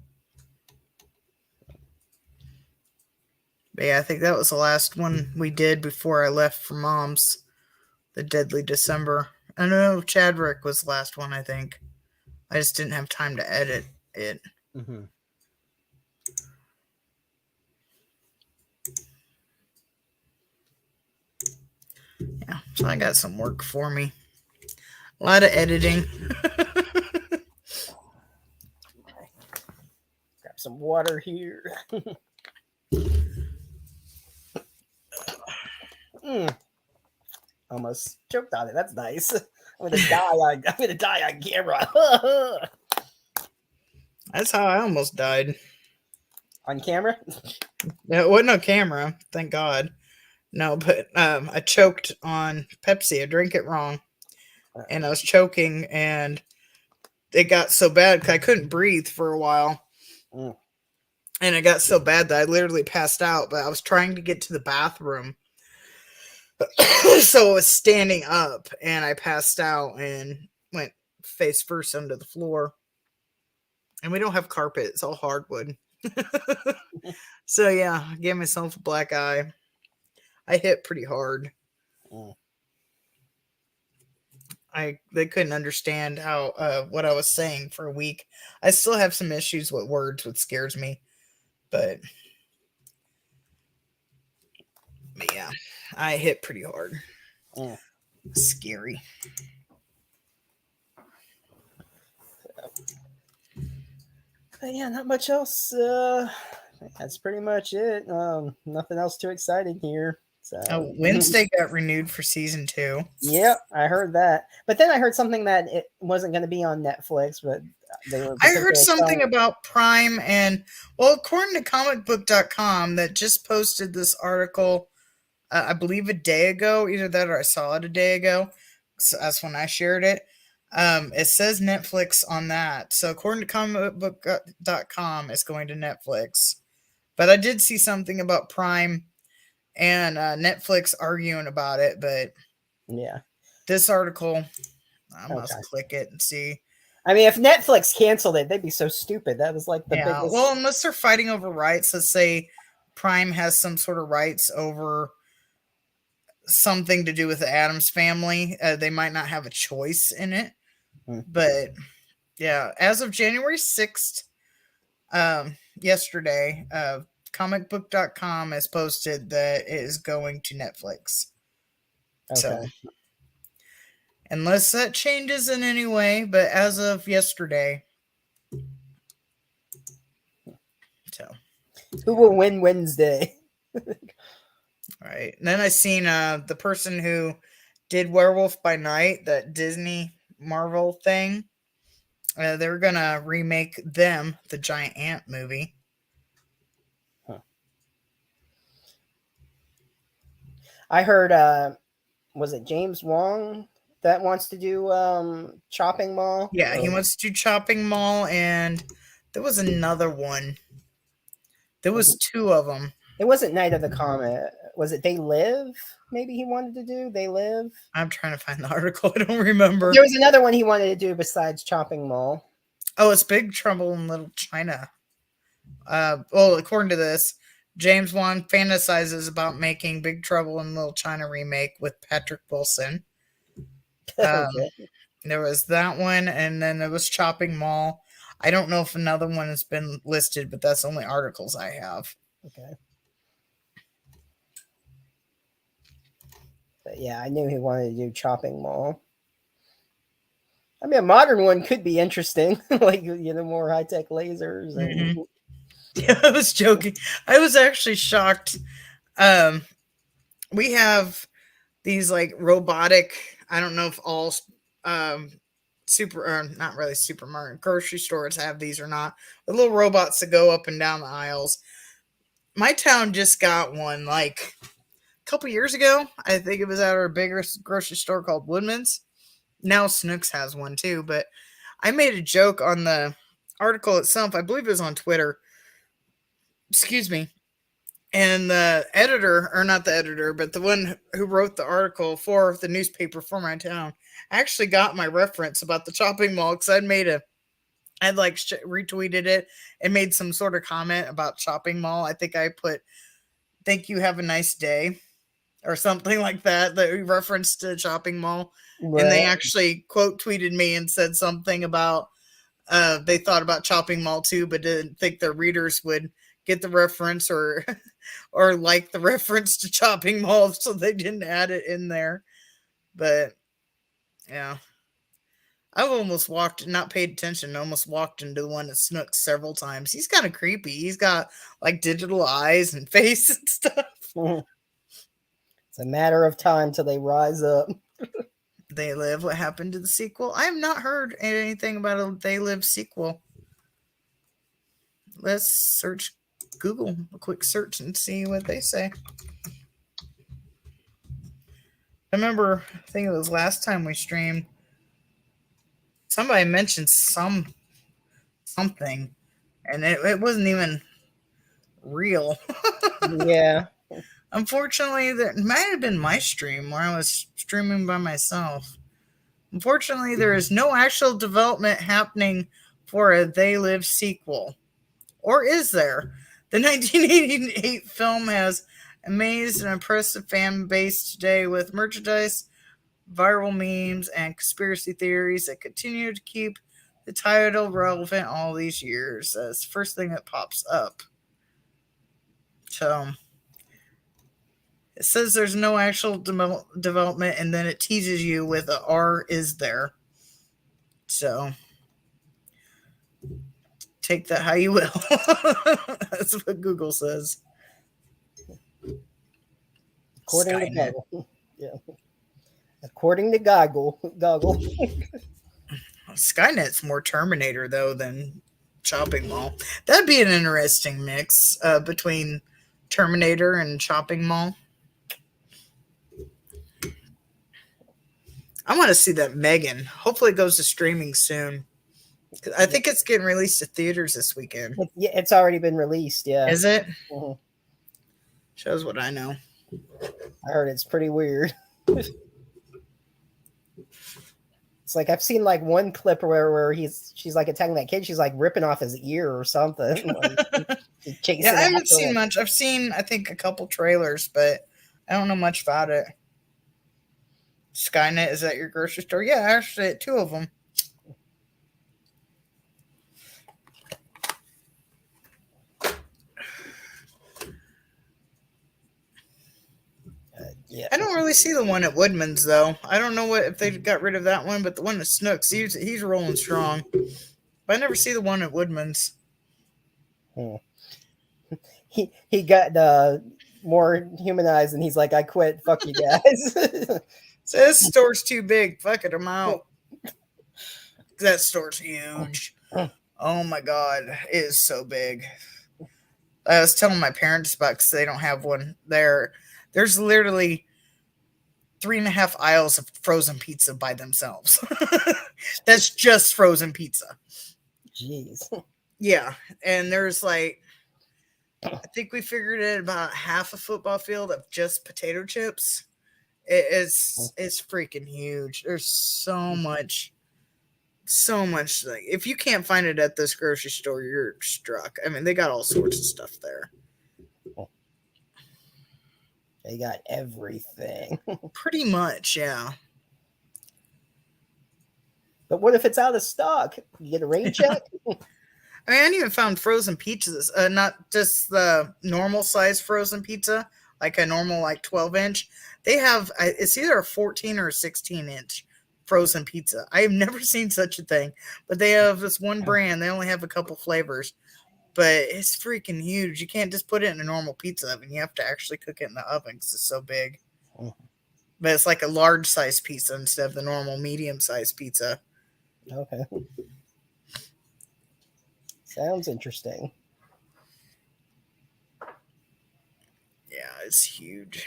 But yeah, I think that was the last one we did before I left for Mom's. The Deadly December. I know Chadwick was the last one, I think. I just didn't have time to edit it. Mm-hmm. Yeah, so I got some work for me. A lot of editing. Grab some water here. Almost choked on it. That's nice. I'm gonna die on camera. That's how I almost died. On camera? It wasn't a camera, thank God. No, but I choked on Pepsi. I drank it wrong, and I was choking, and it got so bad because I couldn't breathe for a while. And it got so bad that I literally passed out. But I was trying to get to the bathroom, so I was standing up, and I passed out and went face first under the floor. And we don't have carpet; it's all hardwood. So yeah, I gave myself a black eye. I hit pretty hard. They couldn't understand how what I was saying for a week. I still have some issues with words, which scares me. But yeah, I hit pretty hard. Scary. But yeah, not much else. That's pretty much it. Nothing else too exciting here. So Wednesday got renewed for season 2. Yep, I heard that. But then I heard something that it wasn't going to be on Netflix, but I heard something about Prime and, well, according to comicbook.com, that just posted this article, I believe a day ago, either that or I saw it a day ago. So that's when I shared it. It says Netflix on that. So according to comicbook.com, it's going to Netflix. But I did see something about Prime and Netflix arguing about it. But yeah, this article, I must click it and see. I mean, if Netflix canceled it, they'd be so stupid. That was like the biggest. Well, unless they're fighting over rights, let's say Prime has some sort of rights over something to do with the Addams family. They might not have a choice in it. But yeah, as of January 6th, yesterday, comicbook.com has posted that it is going to Netflix. Okay. So, unless that changes in any way, but as of yesterday. So, who will win Wednesday? Right. And then I seen the person who did Werewolf by Night, that Disney Marvel thing. They're gonna remake them, the Giant Ant movie. I heard, was it James Wong that wants to do Chopping Mall? Yeah, he wants to do Chopping Mall, and there was another one. There was 2 of them. It wasn't Night of the Comet. was it They Live? Maybe he wanted to do They Live. I'm trying to find the article. I don't remember. There was another one he wanted to do besides Chopping Mall. Oh, it's Big Trouble in Little China. Well, according to this, James Wan fantasizes about making Big Trouble in Little China remake with Patrick Wilson. Okay. There was that one, and then there was Chopping Mall. I don't know if another one has been listed, but that's the only articles I have. Okay. But yeah, I knew he wanted to do Chopping Mall. I mean, a modern one could be interesting, like more high tech lasers and. Yeah, I was joking. I was actually shocked. We have these like robotic. I don't know if all super or not really supermarket grocery stores have these or not. The little robots that go up and down the aisles. My town just got one like a couple years ago. I think it was at our bigger grocery store called Woodman's. Now Snooks has one too, but I made a joke on the article itself. I believe it was on Twitter. Excuse me. And the editor, or not the editor, but the one who wrote the article for the newspaper for my town, actually got my reference about the Chopping Mall because I'd like retweeted it and made some sort of comment about Chopping Mall. I think I put, "Thank you, have a nice day," or something like that. That we referenced to Chopping Mall, Right. and they actually quote tweeted me and said something about they thought about Chopping Mall too, but didn't think their readers would get the reference or like the reference to Chopping Mall, so they didn't add it in there. But yeah, I've almost not paid attention, almost walked into the one at Snooks several times. He's kind of creepy. He's got like digital eyes and face and stuff. It's a matter of time till they rise up. They Live. What happened to the sequel? I have not heard anything about a They Live sequel. Let's search Google, a quick search, and see what they say. I remember, I think it was last time we streamed, somebody mentioned something, and it wasn't even real. Yeah. Unfortunately, it might have been my stream where I was streaming by myself. Unfortunately, there is no actual development happening for a They Live sequel. Or is there? The 1988 film has amazed an impressive fan base today with merchandise, viral memes, and conspiracy theories that continue to keep the title relevant all these years. That's the first thing that pops up. So it says there's no actual development, and then it teases you with a "Are is there?" So take that how you will. That's what Google says. According to Skynet. Goggle. Yeah. According to Goggle. Skynet's more Terminator though than Chopping Mall. That'd be an interesting mix between Terminator and Chopping Mall. I want to see that Megan. Hopefully it goes to streaming soon. I think it's getting released to theaters this weekend. It's already been released, yeah. Is it? Mhm. Shows what I know. I heard it's pretty weird. It's like I've seen like one clip where she's like attacking that kid. She's like ripping off his ear or something. Like, yeah, I haven't seen much. I've seen I think a couple trailers, but I don't know much about it. Skynet is at your grocery store? Yeah, actually, 2 of them. Yeah. I don't really see the one at Woodman's though. I don't know if they got rid of that one, but the one at Snooks, he's rolling strong. But I never see the one at Woodman's. He got more humanized, and he's like, "I quit. Fuck you guys." So this store's too big. Fuck it, I'm out. That store's huge. Oh my god, it is so big. I was telling my parents about because they don't have one there. There's literally 3.5 aisles of frozen pizza by themselves. That's just frozen pizza. Jeez. Yeah, and there's like I think we figured it about half a football field of just potato chips. It's freaking huge. There's so much. Like, if you can't find it at this grocery store, you're struck. I mean, they got all sorts of stuff there. They got everything. Pretty much, yeah. But what if it's out of stock? You get a rain check? I mean, I even found frozen pizzas. Not just the normal size frozen pizza, like a normal 12-inch. They have it's either a 14 or a 16-inch frozen pizza. I have never seen such a thing. But they have this one brand. They only have a couple flavors, but it's freaking huge. You can't just put it in a normal pizza oven. You have to actually cook it in the oven because it's so big. But it's like a large size pizza instead of the normal medium size pizza. Okay. Sounds interesting. Yeah, it's huge.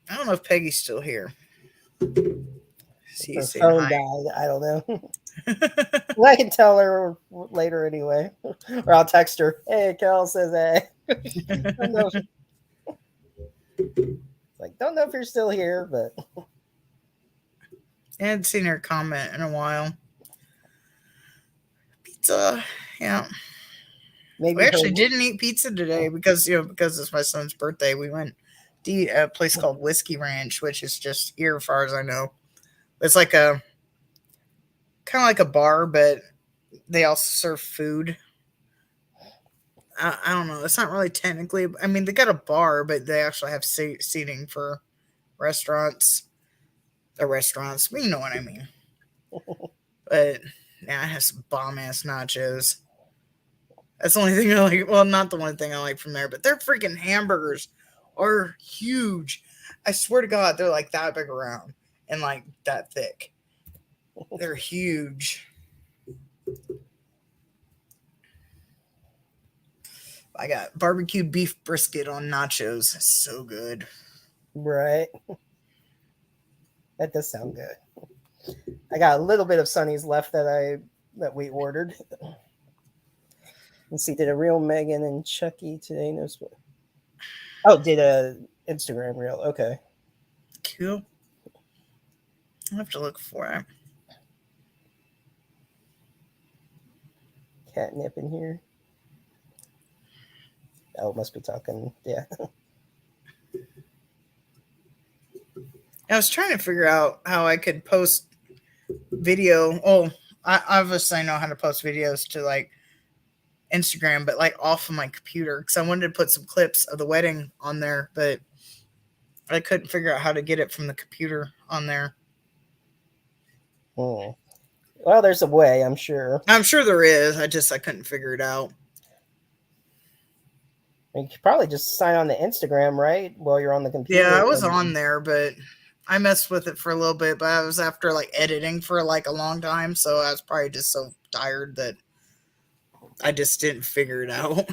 I don't know if Peggy's still here. Her phone died. I don't know. Well, I can tell her later anyway. Or I'll text her. Hey, Kel says hey. Like, don't know if you're still here, but I hadn't seen her comment in a while. Pizza, yeah. maybe We actually didn't eat pizza today because it's my son's birthday. We went to eat at a place called Whiskey Ranch, which is just here as far as I know. It's like kind of like a bar, but they also serve food. I don't know. It's not really technically. I mean, they got a bar, but they actually have seating for restaurants. The restaurants, but you know what I mean. But yeah, it has some bomb ass nachos. That's the only thing I like. Well, not the one thing I like from there, but their freaking hamburgers are huge. I swear to God, they're like that big around and like that thick. They're huge. I got barbecue beef brisket on nachos. So good. Right. That does sound good. I got a little bit of Sunny's left that we ordered. Let's see, did a real Megan and Chucky today? Knows what? Oh, did a Instagram reel. Okay. Cool. I'll have to look for it. Catnip in here. Oh, must be talking. Yeah. I was trying to figure out how I could post video. Oh, I obviously know how to post videos to like Instagram, but like off of my computer because I wanted to put some clips of the wedding on there, but I couldn't figure out how to get it from the computer on there. Well, there's a way, I'm sure. I'm sure there is. I couldn't figure it out. You could probably just sign on to Instagram, right? While you're on the computer. Yeah, I was on there, but I messed with it for a little bit, but I was after like editing for like a long time, so I was probably just so tired that I just didn't figure it out.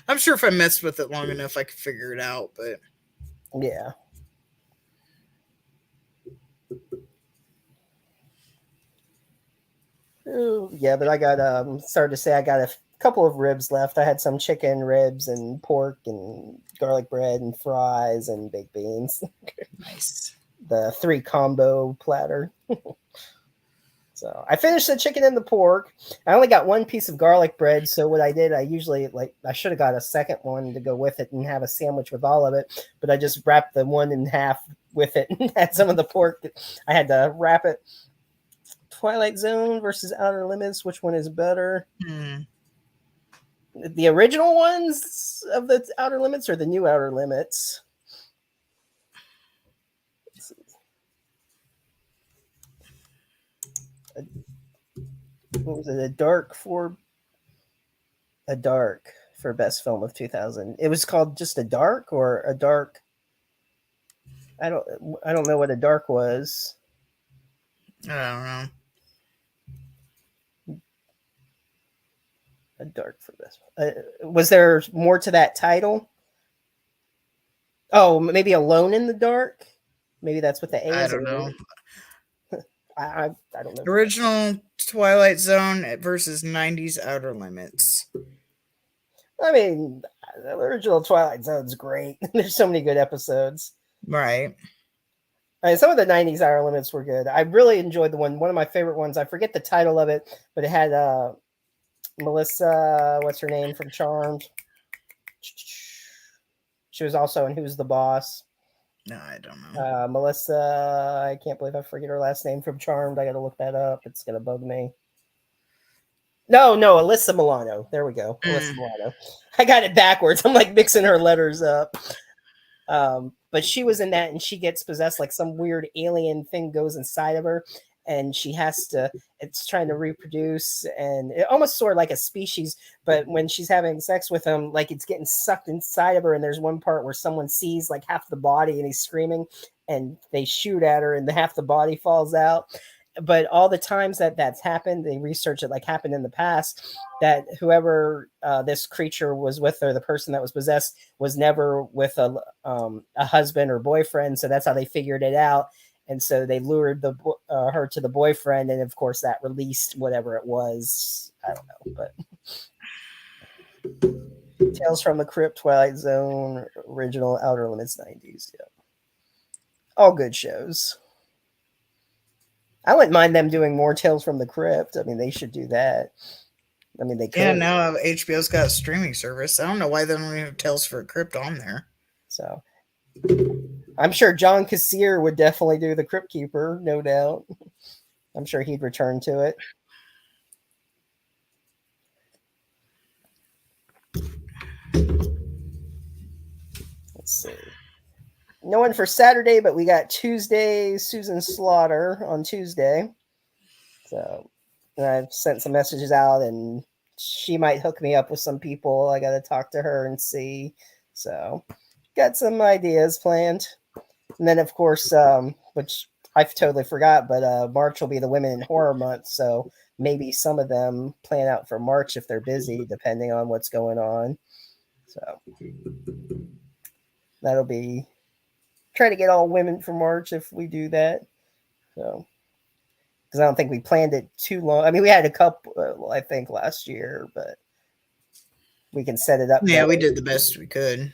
I'm sure if I messed with it long enough, I could figure it out, but yeah. Ooh, yeah, but I got started to say I got a couple of ribs left. I had some chicken ribs and pork and garlic bread and fries and baked beans. Nice. The 3 combo platter. So I finished the chicken and the pork. I only got 1 piece of garlic bread. So what I did, I usually I should have got a second one to go with it and have a sandwich with all of it. But I just wrapped the one in half with it and had some of the pork. I had to wrap it. Twilight Zone versus Outer Limits. Which one is better? The original ones of the Outer Limits or the new Outer Limits? What was it? A dark for best film of 2000. It was called just a dark or a dark. I don't know what a dark was. I don't know. A dark for best. Was there more to that title? Oh, maybe Alone in the Dark. Maybe that's what the A is. I don't know. I don't know. Original Twilight Zone versus 90s Outer Limits. I mean, the original Twilight Zone's great. There's so many good episodes. Right. I mean, some of the 90s Outer Limits were good. I really enjoyed the one of my favorite ones. I forget the title of it, but it had Melissa, what's her name from Charmed? She was also in Who's the Boss? No, I don't know. Melissa, I can't believe I forget her last name from Charmed. I got to look that up. It's going to bug me. No, Alyssa Milano. There we go. Alyssa Milano. I got it backwards. I'm like mixing her letters up. But she was in that, and she gets possessed, like some weird alien thing goes inside of her, and she has to, it's trying to reproduce, and it almost sort of like a species, but when she's having sex with him, like it's getting sucked inside of her, and there's one part where someone sees like half the body and he's screaming, and they shoot at her and half the body falls out. But all the times that that's happened, they research it, like happened in the past, that whoever this creature was with, or the person that was possessed, was never with a husband or boyfriend. So that's how they figured it out. And so they lured her to the boyfriend, and of course that released whatever it was. I don't know, but Tales from the Crypt, Twilight Zone, original, Outer Limits, 90s. Yeah, all good shows. I wouldn't mind them doing more Tales from the Crypt. I mean, they should do that. I mean, they could. Yeah, now HBO's got a streaming service. I don't know why they don't even have Tales for a Crypt on there. So I'm sure John Kassir would definitely do the Crypt Keeper, no doubt. I'm sure he'd return to it. Let's see. No one for Saturday, but we got Tuesday, Susan Slaughter on Tuesday. So and I've sent some messages out, and she might hook me up with some people. I got to talk to her and see. So got some ideas planned. And then, of course, which I totally forgot, but March will be the Women in Horror Month. So maybe some of them plan out for March if they're busy, depending on what's going on. So that'll be try to get all women for March if we do that. So because I don't think we planned it too long. I mean, we had a couple, I think, last year, but we can set it up. Yeah, we did the best we could.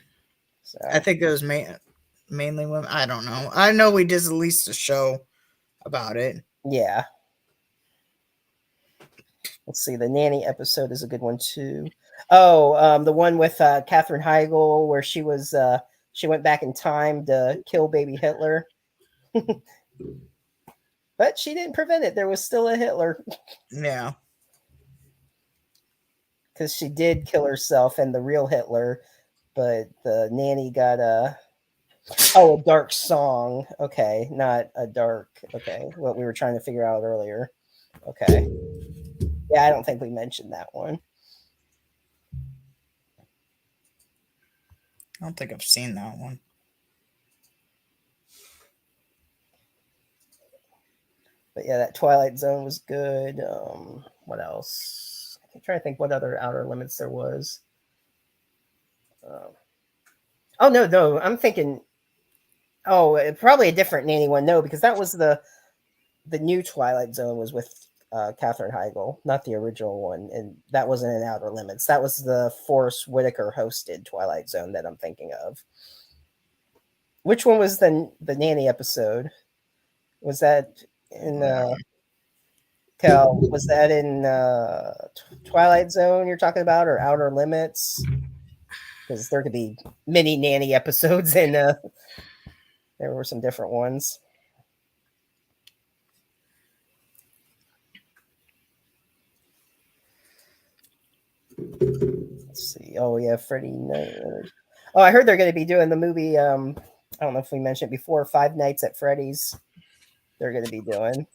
So I think it was mainly women. I don't know. I know we did at least a show about it. Yeah. Let's see. The nanny episode is a good one too. Oh, the one with Katherine Heigl, where she went back in time to kill baby Hitler. But she didn't prevent it. There was still a Hitler. Yeah. Because she did kill herself and the real Hitler, but the nanny got a dark song. Okay, not a dark. Okay, what we were trying to figure out earlier. Okay. Yeah, I don't think we mentioned that one. I don't think I've seen that one. But yeah, that Twilight Zone was good. What else? I'm trying to think what other Outer Limits there was. Oh no, I'm thinking. Oh, probably a different nanny one. No, because that was the new Twilight Zone was with Katherine Heigl, not the original one, and that wasn't an Outer Limits. That was the Forrest Whitaker hosted Twilight Zone that I'm thinking of. Which one was the nanny episode? Was that in Cal? Was that in Twilight Zone you're talking about, or Outer Limits? Because there could be many nanny episodes, and there were some different ones. Let's see. Oh yeah, Freddy Night. Oh, I heard they're going to be doing the movie. I don't know if we mentioned it before. Five Nights at Freddy's. They're going to be doing.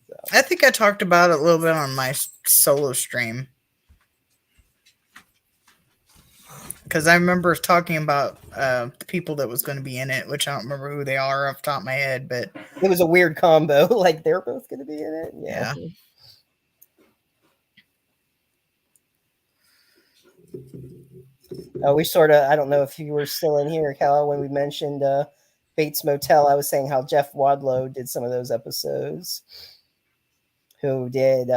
So. I think I talked about it a little bit on my solo stream. Because I remember talking about the people that was going to be in it, which I don't remember who they are off the top of my head, but it was a weird combo. Like they're both going to be in it. Yeah. We sort of, I don't know if you were still in here, Cal, when we mentioned Bates Motel. I was saying how Jeff Wadlow did some of those episodes. who did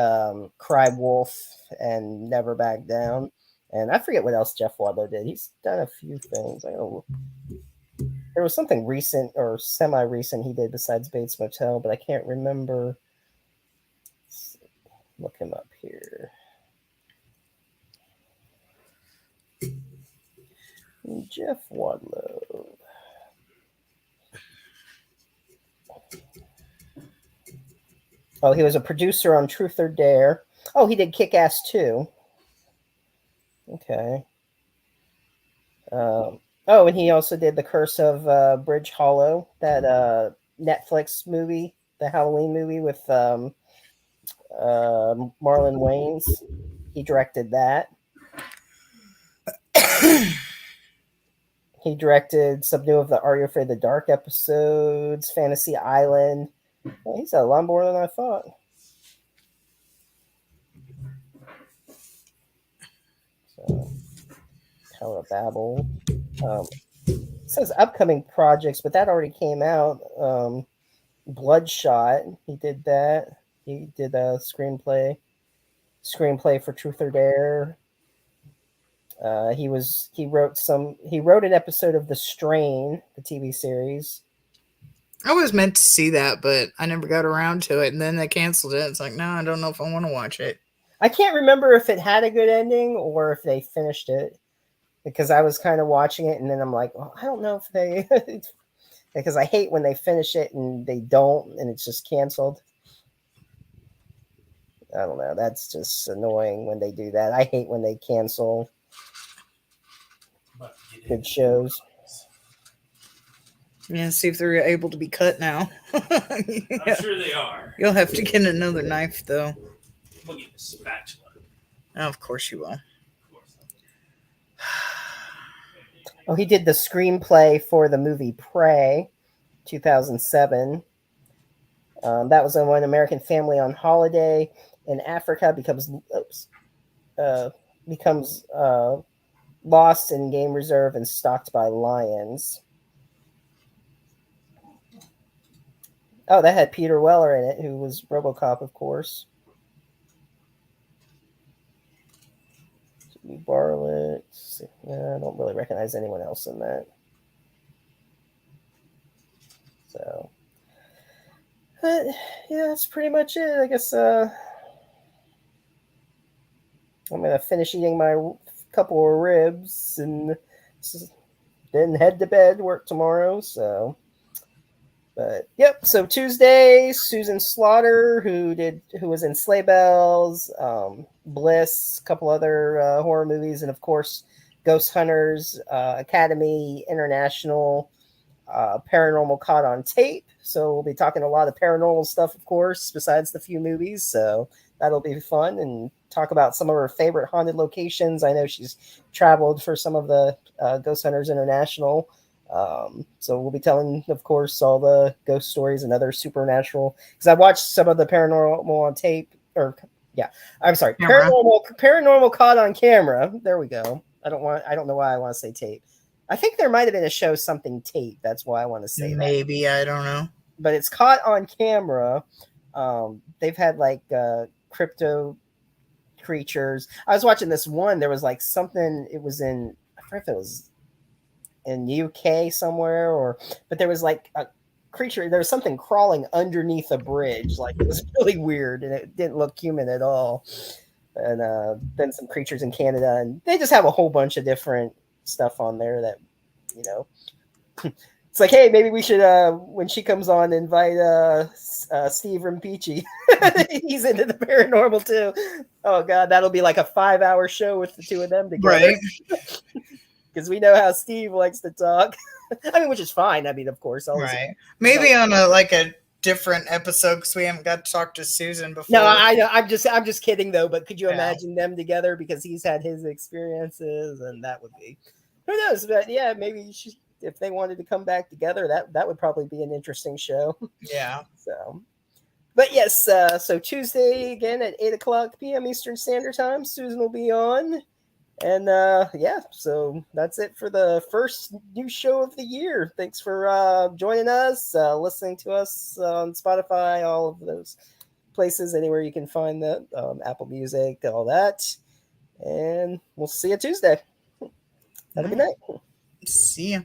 Cry Wolf and Never Back Down. And I forget what else Jeff Wadlow did. He's done a few things. There was something recent or semi-recent he did besides Bates Motel, but I can't remember. Let's look him up here. Jeff Wadlow. Oh, he was a producer on Truth or Dare. Oh, he did Kick-Ass 2. Okay. And he also did The Curse of Bridge Hollow, that Netflix movie, the Halloween movie with Marlon Wayans. He directed that. He directed some new of the Are You Afraid of the Dark episodes, Fantasy Island. Well, he's a lot more than I thought. So, Tower of Babel. It says upcoming projects, but that already came out. Bloodshot, he did that. He did a screenplay for Truth or Dare. He wrote an episode of The Strain, the TV series. I was meant to see that, but I never got around to it, and then they canceled it. It's like, no, I don't know if I want to watch it. I can't remember if it had a good ending or if they finished it, because I was kind of watching it and then I'm like, well, I don't know if they, because I hate when they finish it and they don't and it's just canceled. I don't know. That's just annoying when they do that. I hate when they cancel good shows. Yeah, see if they're able to be cut now. I'm sure they are. You'll have to get another knife, though. We'll get the spatula. Oh, of course you will. Of course. Oh, he did the screenplay for the movie Prey, 2007. That was when an American family on holiday in Africa becomes lost in game reserve and stalked by lions. Oh, that had Peter Weller in it, who was RoboCop, of course. Jimmy Bartlett. Yeah, I don't really recognize anyone else in that. So, but yeah, that's pretty much it. I guess I'm gonna finish eating my couple of ribs and then head to bed. Work tomorrow, so. But yep, so Tuesday, Susan Slaughter, who was in Sleigh Bells, Bliss, a couple other horror movies, and of course, Ghost Hunters, Academy International, Paranormal Caught on Tape. So we'll be talking a lot of paranormal stuff, of course, besides the few movies. So that'll be fun, and talk about some of her favorite haunted locations. I know she's traveled for some of the Ghost Hunters International. So we'll be telling, of course, all the ghost stories and other supernatural, because I watched some of the paranormal on tape, paranormal caught on camera. There we go. I don't know why I want to say tape. I think there might have been a show something tape. That's why I want to say maybe that. I don't know, but it's caught on camera. They've had like crypto creatures. I was watching this one. There was like something. It was in, I forget if it was in UK somewhere, but there was like a creature. There was something crawling underneath a bridge. Like, it was really weird, and it didn't look human at all. And then some creatures in Canada, and they just have a whole bunch of different stuff on there that, it's like, hey, maybe we should, when she comes on, invite Steve Rimpeachy. He's into the paranormal too. Oh god, that'll be like a 5-hour show with the two of them together. right? Because we know how Steve likes to talk. I mean, which is fine. I mean, of course. Right. Maybe on a different episode, because we haven't got to talk to Susan before. No, I know. I'm just kidding though. But could you imagine them together? Because he's had his experiences, and that would be, who knows? But yeah, maybe if they wanted to come back together, that would probably be an interesting show. Yeah. So, but yes. So Tuesday again at 8:00 p.m. Eastern Standard Time, Susan will be on. And yeah, so that's it for the first new show of the year. Thanks for joining us, listening to us on Spotify, all of those places, anywhere you can find that, Apple Music, all that. And we'll see you Tuesday. Have a good night. See ya.